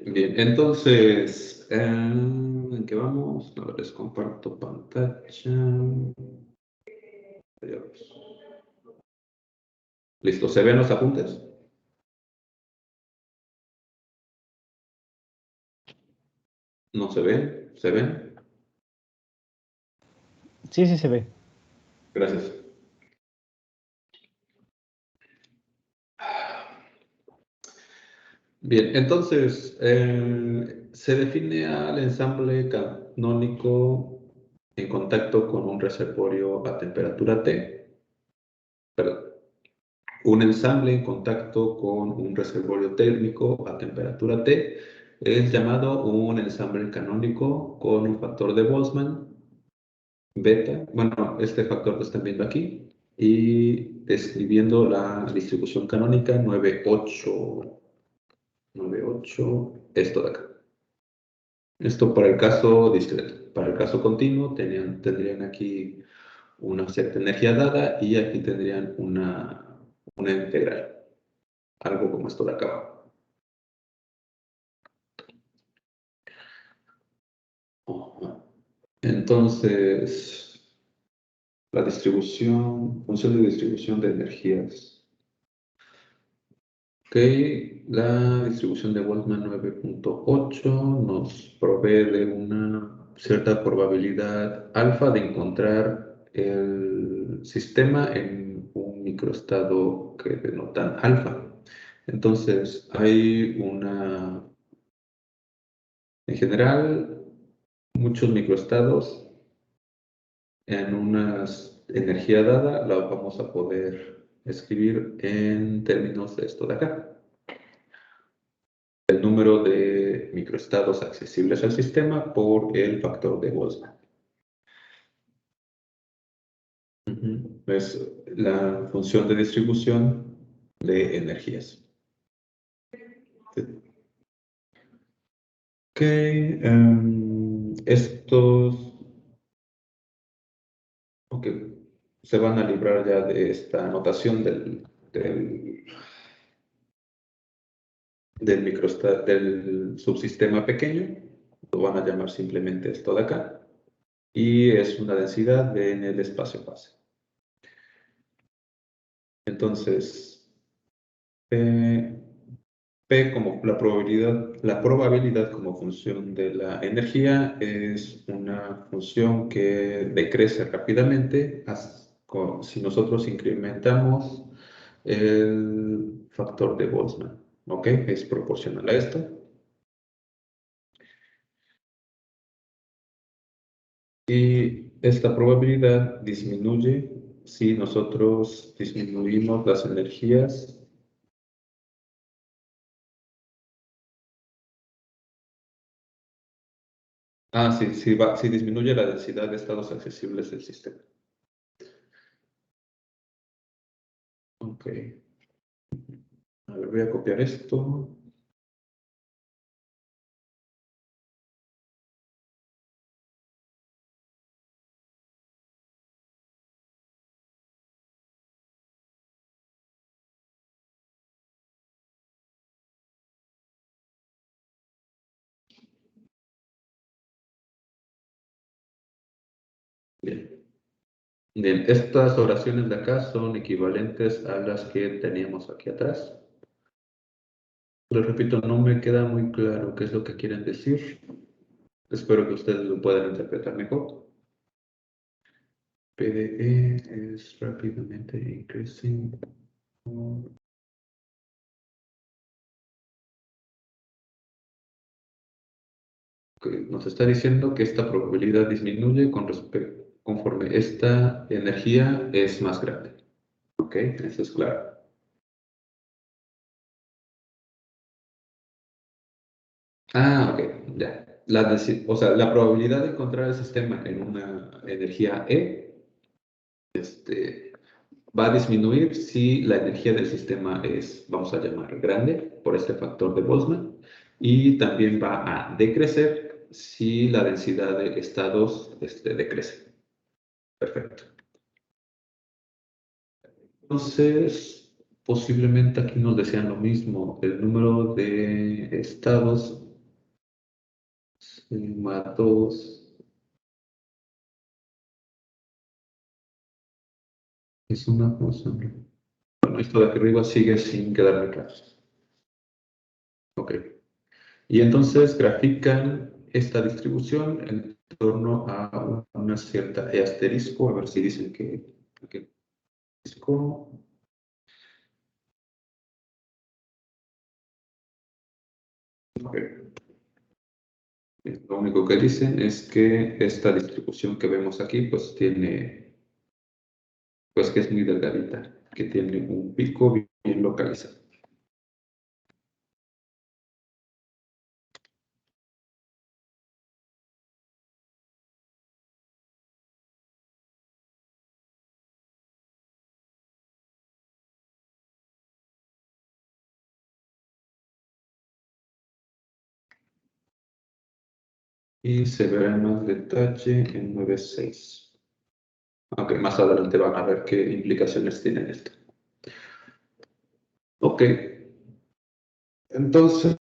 Bien, entonces, ¿en qué vamos? A ver, les comparto pantalla. Listo, ¿se ven los apuntes? ¿No se ven? ¿Se ven? Sí, sí se ve. Gracias. Bien, entonces, se define al ensamble canónico en contacto con un reservorio a temperatura T. Perdón. Un ensamble en contacto con un reservorio térmico a temperatura T es llamado un ensamble canónico con un factor de Boltzmann beta. Bueno, este factor que están viendo aquí. Y describiendo la distribución canónica 98, esto de acá. Esto para el caso discreto. Para el caso continuo tendrían aquí una cierta energía dada y aquí tendrían una integral. Algo como esto de acá. Entonces, la función de distribución de energías. Ok, la distribución de Boltzmann 9.8 nos provee de una cierta probabilidad alfa de encontrar el sistema en un microestado que denotan alfa. Entonces, en general, muchos microestados en una energía dada la vamos a poder escribir en términos de esto de acá. El número de microestados accesibles al sistema por el factor de Boltzmann. Es la función de distribución de energías. Ok, estos se van a librar ya de esta notación del subsistema pequeño, lo van a llamar simplemente esto de acá, y es una densidad de en el espacio-fase. Entonces, P como la probabilidad como función de la energía es una función que decrece rápidamente si nosotros incrementamos el factor de Boltzmann. ¿Ok? Es proporcional a esto. Y esta probabilidad disminuye si nosotros disminuimos las energías. Sí, si disminuye la densidad de estados accesibles del sistema. Ok. A ver, voy a copiar esto. Bien. Bien, estas oraciones de acá son equivalentes a las que teníamos aquí atrás. Les repito, no me queda muy claro qué es lo que quieren decir. Espero que ustedes lo puedan interpretar mejor. PDE es rápidamente increasing. Nos está diciendo que esta probabilidad disminuye conforme esta energía es más grande. Ok, eso es claro. Ok, ya. La probabilidad de encontrar el sistema en una energía E va a disminuir si la energía del sistema es, vamos a llamar, grande por este factor de Boltzmann, y también va a decrecer si la densidad de estados decrece. Perfecto. Entonces, posiblemente aquí nos decían lo mismo. El número de estados suma 2 es una cosa. Bueno, esto de aquí arriba sigue sin quedarme claro. Ok. Y entonces grafican esta distribución en torno a una cierta asterisco, a ver si dicen que asterisco. Ok. Lo único que dicen es que esta distribución que vemos aquí, pues tiene, pues que es muy delgadita, que tiene un pico bien localizado. Y se verá en más detalle en 9.6. Aunque más adelante van a ver qué implicaciones tiene esto. Ok. Entonces,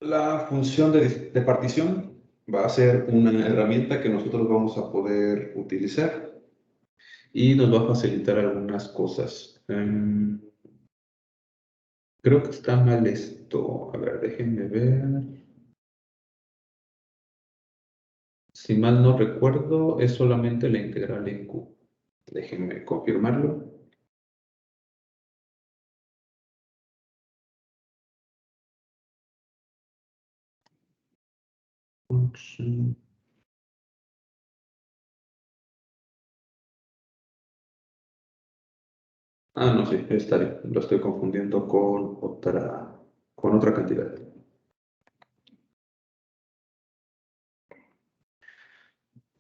la función de partición va a ser una herramienta que nosotros vamos a poder utilizar y nos va a facilitar algunas cosas. Creo que está mal esto. A ver, déjenme ver. Si mal no recuerdo, es solamente la integral en Q. Déjenme confirmarlo. Ah, no, sí, está bien. Lo estoy confundiendo con otra cantidad.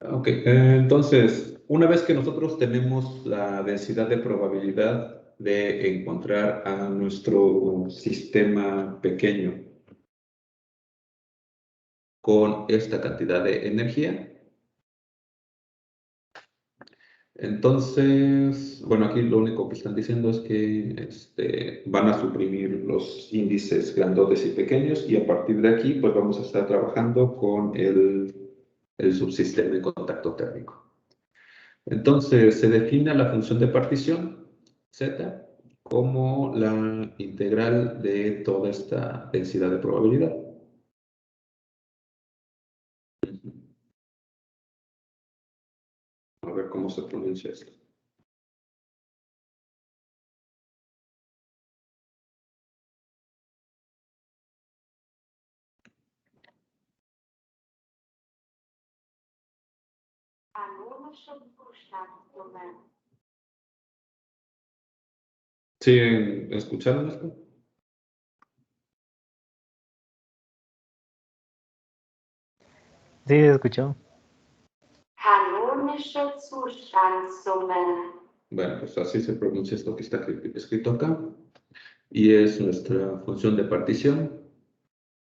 Ok, entonces, una vez que nosotros tenemos la densidad de probabilidad de encontrar a nuestro sistema pequeño con esta cantidad de energía, entonces, bueno, aquí lo único que están diciendo es que van a suprimir los índices grandotes y pequeños y a partir de aquí, pues vamos a estar trabajando con el subsistema de contacto térmico. Entonces, se define la función de partición, z, como la integral de toda esta densidad de probabilidad. A ver cómo se pronuncia esto. ¿Sí escucharon esto? Sí, se escuchó. Harmonische Zustandssumme. Bueno, pues así se pronuncia esto que está escrito acá. Y es nuestra función de partición.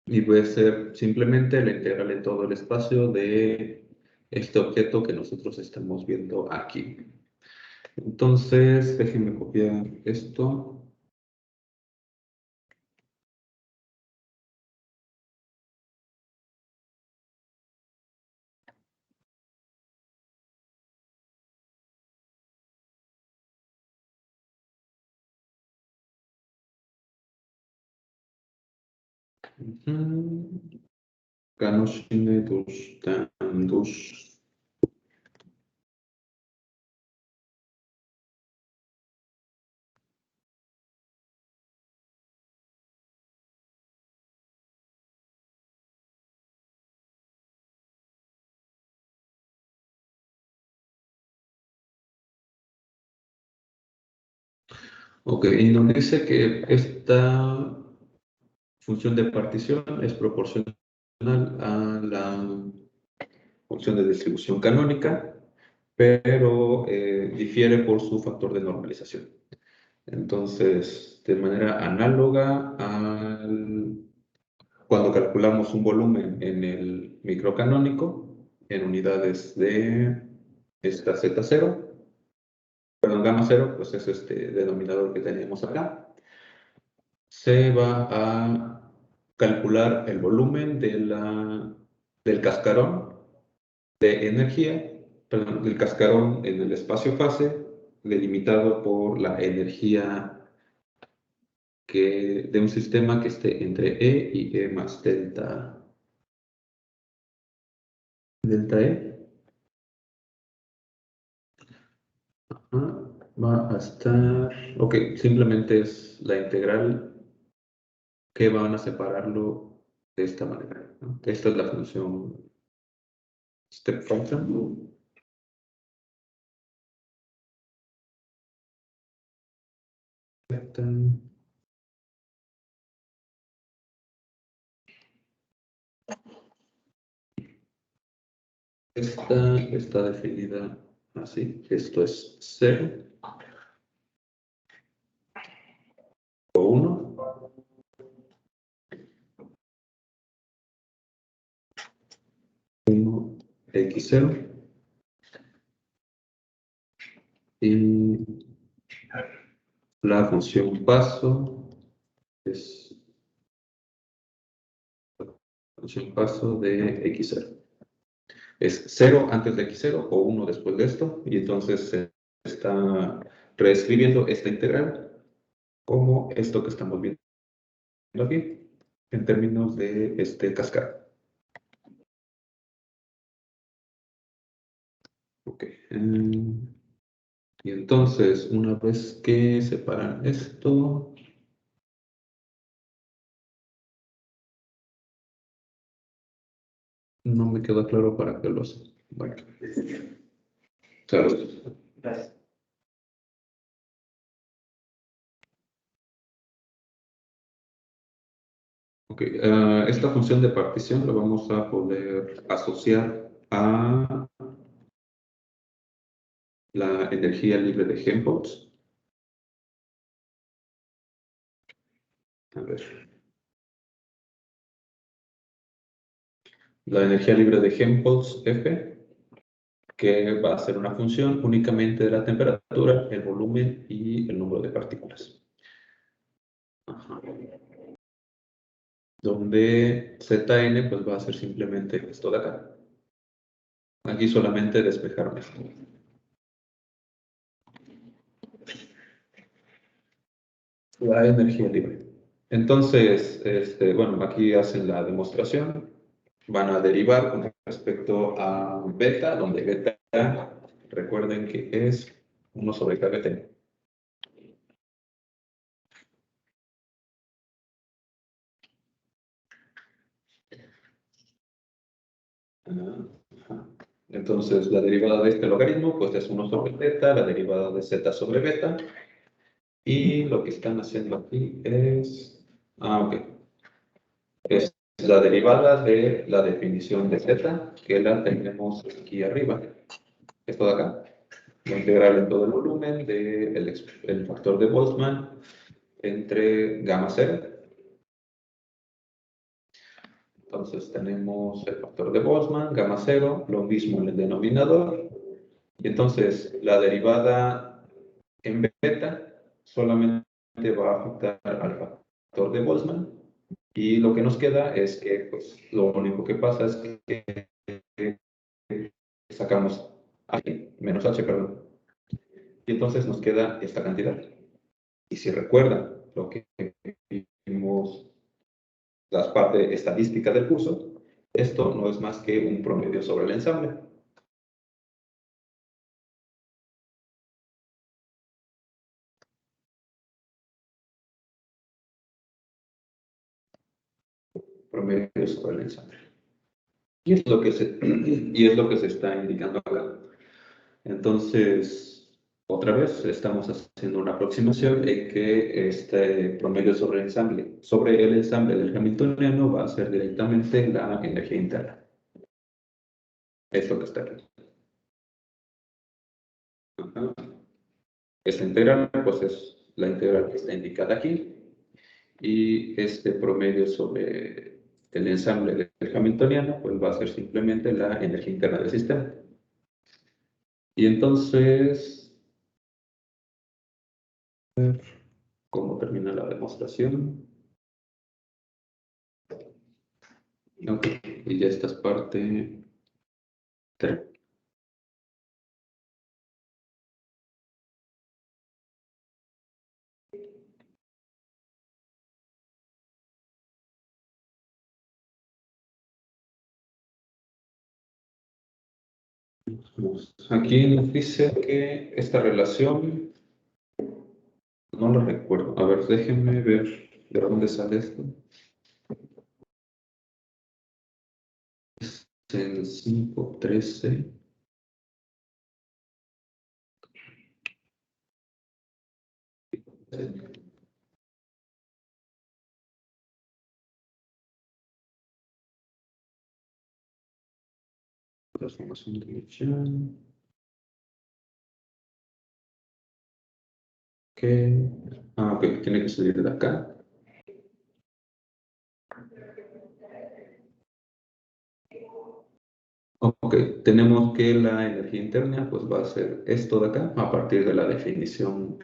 Y puede ser simplemente la integral en todo el espacio de este objeto que nosotros estamos viendo aquí. Entonces, déjenme copiar esto. Ganoshine Dush. Ok, y nos dice que esta función de partición es proporcional a la función de distribución canónica, pero difiere por su factor de normalización. Entonces, de manera análoga cuando calculamos un volumen en el microcanónico, en unidades de esta Z0, gamma 0, pues es este denominador que teníamos acá. Se va a calcular el volumen del cascarón de energía, perdón, del cascarón en el espacio-fase, delimitado por la energía de un sistema que esté entre E y E más delta E. Va a estar, ok, simplemente es la integral que van a separarlo de esta manera, ¿no? Esta es la función step function. Esta está definida así, esto es 0 o 1. X0 y la función paso es función paso de X0. Es 0 antes de X0 o 1 después de esto, y entonces se está reescribiendo esta integral como esto que estamos viendo aquí, en términos de este cascada. Ok. Y entonces, una vez que separan esto, no me queda claro para qué lo hacen. Bueno, claro. Gracias. Ok, esta función de partición la vamos a poder asociar a la energía libre de Helmholtz. A ver. La energía libre de Helmholtz, F, que va a ser una función únicamente de la temperatura, el volumen y el número de partículas. Ajá. Donde Zn pues va a ser simplemente esto de acá. Aquí solamente despejarme esto. La energía libre. Entonces, bueno, aquí hacen la demostración. Van a derivar con respecto a beta, donde beta, recuerden que es 1 sobre KBT. Entonces, la derivada de este logaritmo, pues es 1 sobre beta, la derivada de z sobre beta. Y lo que están haciendo aquí es... ok. Es la derivada de la definición de z, que la tenemos aquí arriba. Esto de acá. La integral en todo el volumen del factor de Boltzmann entre gamma 0. Entonces tenemos el factor de Boltzmann, gamma 0, lo mismo en el denominador. Y entonces la derivada en beta solamente va a afectar al factor de Boltzmann. Y lo que nos queda es que pues, lo único que pasa es que sacamos h, menos h, perdón. Y entonces nos queda esta cantidad. Y si recuerdan lo que vimos, la parte estadística del curso, esto no es más que un promedio sobre el ensamble. Promedio sobre el ensamble. Y es lo que se está indicando acá. Entonces, otra vez estamos haciendo una aproximación en que este promedio sobre el ensamble del hamiltoniano va a ser directamente la energía interna. Es lo que está aquí. Ajá. Esta integral, pues es la integral que está indicada aquí. Y este promedio sobre el ensamble del hamiltoniano, pues va a ser simplemente la energía interna del sistema. Y entonces, ver cómo termina la demostración. Ok, y ya esta es parte 3. Aquí nos dice que esta relación, no la recuerdo. A ver, déjenme ver de dónde sale esto. Es el 5.13. Transformación de dimensión. Ok. Ah, ok, tiene que salir de acá. Ok, tenemos que la energía interna pues va a ser esto de acá a partir de la definición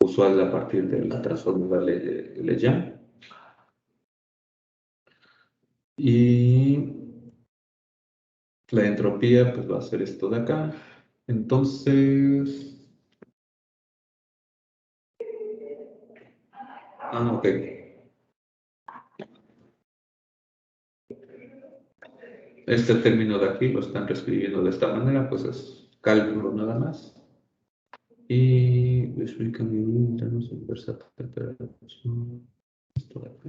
usual a partir de la transformada Legend. Y la entropía pues va a ser esto de acá. Entonces, ok. Este término de aquí lo están reescribiendo de esta manera, pues es cálculo nada más. Y explican internos inversa temperatura. Esto de acá.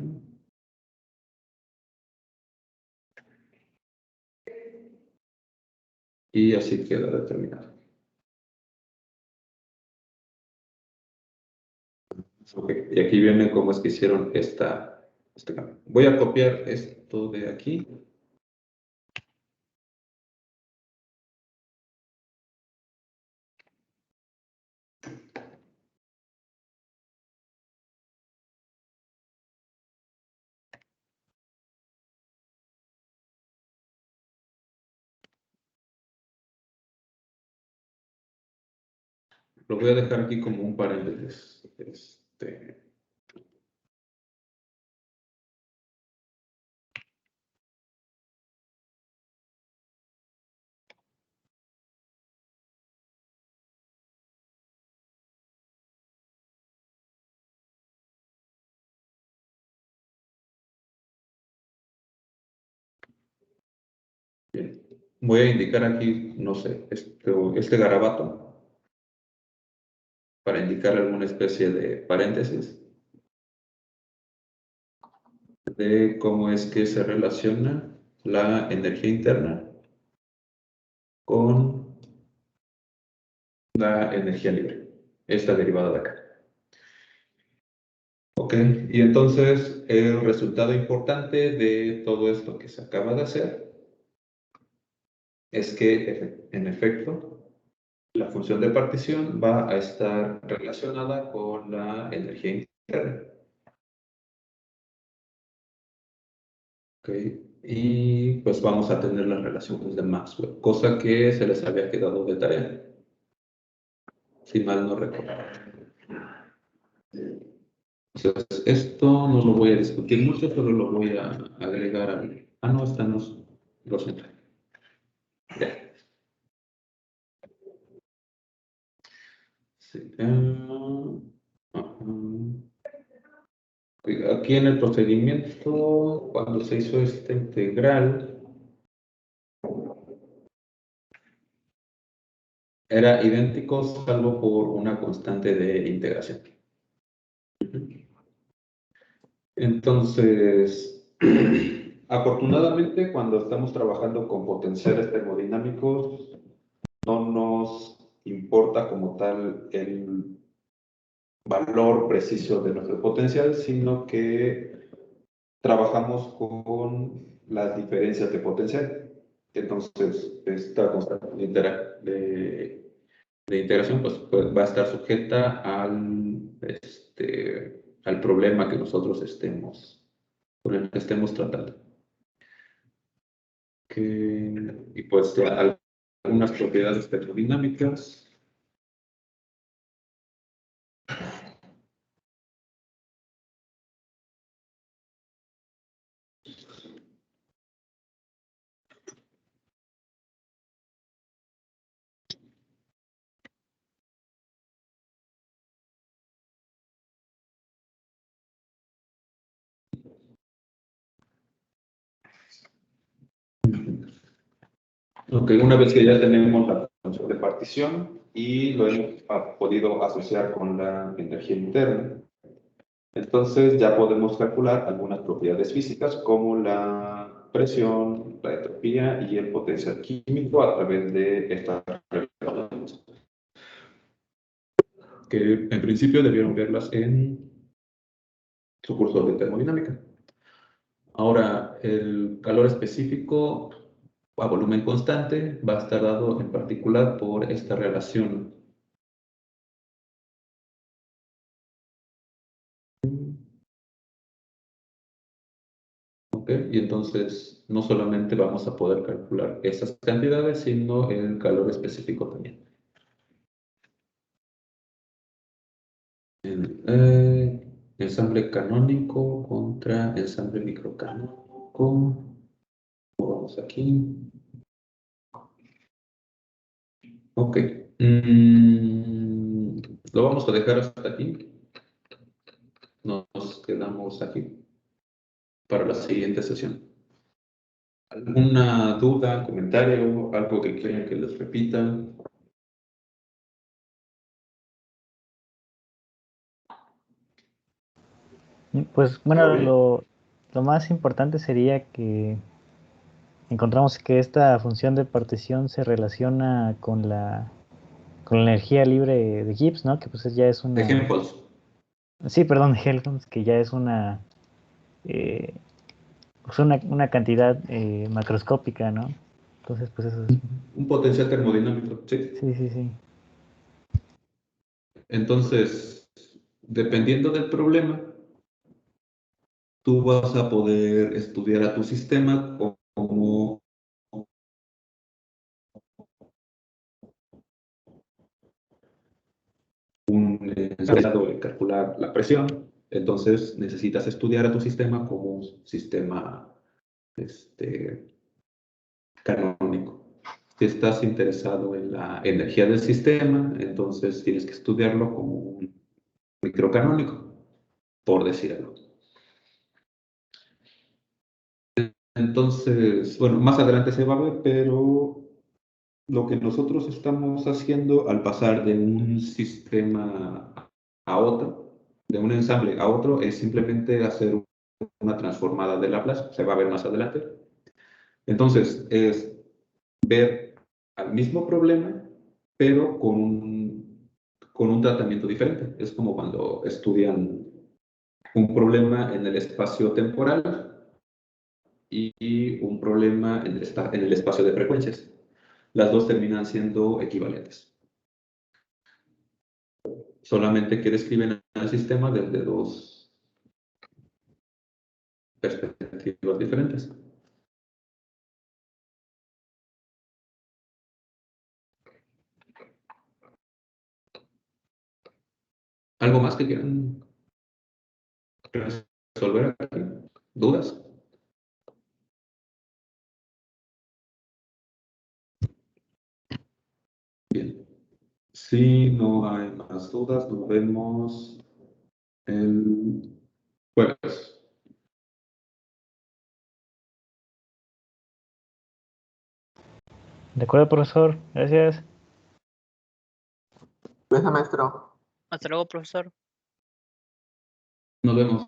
Y así queda determinado. Okay. Y aquí viene cómo es que hicieron este cambio. Voy a copiar esto de aquí. Lo voy a dejar aquí como un paréntesis. Bien. Voy a indicar aquí, no sé, este garabato para indicar alguna especie de paréntesis de cómo es que se relaciona la energía interna con la energía libre, esta derivada de acá. Ok, y entonces el resultado importante de todo esto que se acaba de hacer es que, en efecto, la función de partición va a estar relacionada con la energía interna. Ok, y pues vamos a tener las relaciones de Maxwell, cosa que se les había quedado de tarea, si mal no recuerdo. Entonces, esto no lo voy a discutir mucho, solo lo voy a agregar al... Ah, no, esta no lo siento. Ya. Sí. Aquí en el procedimiento, cuando se hizo esta integral, era idéntico salvo por una constante de integración. Entonces, afortunadamente, cuando estamos trabajando con potenciales termodinámicos, no nos importa como tal el valor preciso de nuestro potencial, sino que trabajamos con las diferencias de potencial. Entonces, esta constante de integración pues, va a estar sujeta al problema que nosotros con el que estemos tratando. Y pues algunas propiedades termodinámicas Ok, una vez que ya tenemos la función de partición y lo hemos podido asociar con la energía interna, entonces ya podemos calcular algunas propiedades físicas como la presión, la entropía y el potencial químico a través de estas relaciones, que en principio debieron verlas en su curso de termodinámica. Ahora, el calor específico a volumen constante va a estar dado en particular por esta relación. ¿Ok? Y entonces no solamente vamos a poder calcular esas cantidades, sino el calor específico también. Ensamble canónico contra ensamble microcanónico. Vamos aquí. Ok. Lo vamos a dejar hasta aquí. Nos quedamos aquí para la siguiente sesión. ¿Alguna duda, comentario, algo que quieran que les repita? Pues bueno, lo más importante sería que encontramos que esta función de partición se relaciona con la energía libre de Gibbs, ¿no? Que pues ya es una... Ejemplos. Sí, perdón, de Helmholtz, que ya es una, pues una cantidad macroscópica, ¿no? Entonces, pues eso es... Un potencial termodinámico, sí. Sí, sí, sí. Entonces, dependiendo del problema, tú vas a poder estudiar a tu sistema como un ensamblado de calcular la presión. Entonces, necesitas estudiar a tu sistema como un sistema canónico. Si estás interesado en la energía del sistema, entonces tienes que estudiarlo como un microcanónico, por decir algo. Entonces, bueno, más adelante se va a ver, pero lo que nosotros estamos haciendo al pasar de un sistema a otro, de un ensamble a otro, es simplemente hacer una transformada de Laplace, se va a ver más adelante. Entonces, es ver al mismo problema, pero con un tratamiento diferente. Es como cuando estudian un problema en el espacio temporal y un problema en el espacio de frecuencias. Las dos terminan siendo equivalentes. Solamente que describen al sistema desde dos perspectivas diferentes. ¿Algo más que quieran resolver aquí? ¿Dudas? Bien. Si no hay más dudas, nos vemos el jueves. De acuerdo, profesor. Gracias. Gracias, maestro. Hasta luego, profesor. Nos vemos.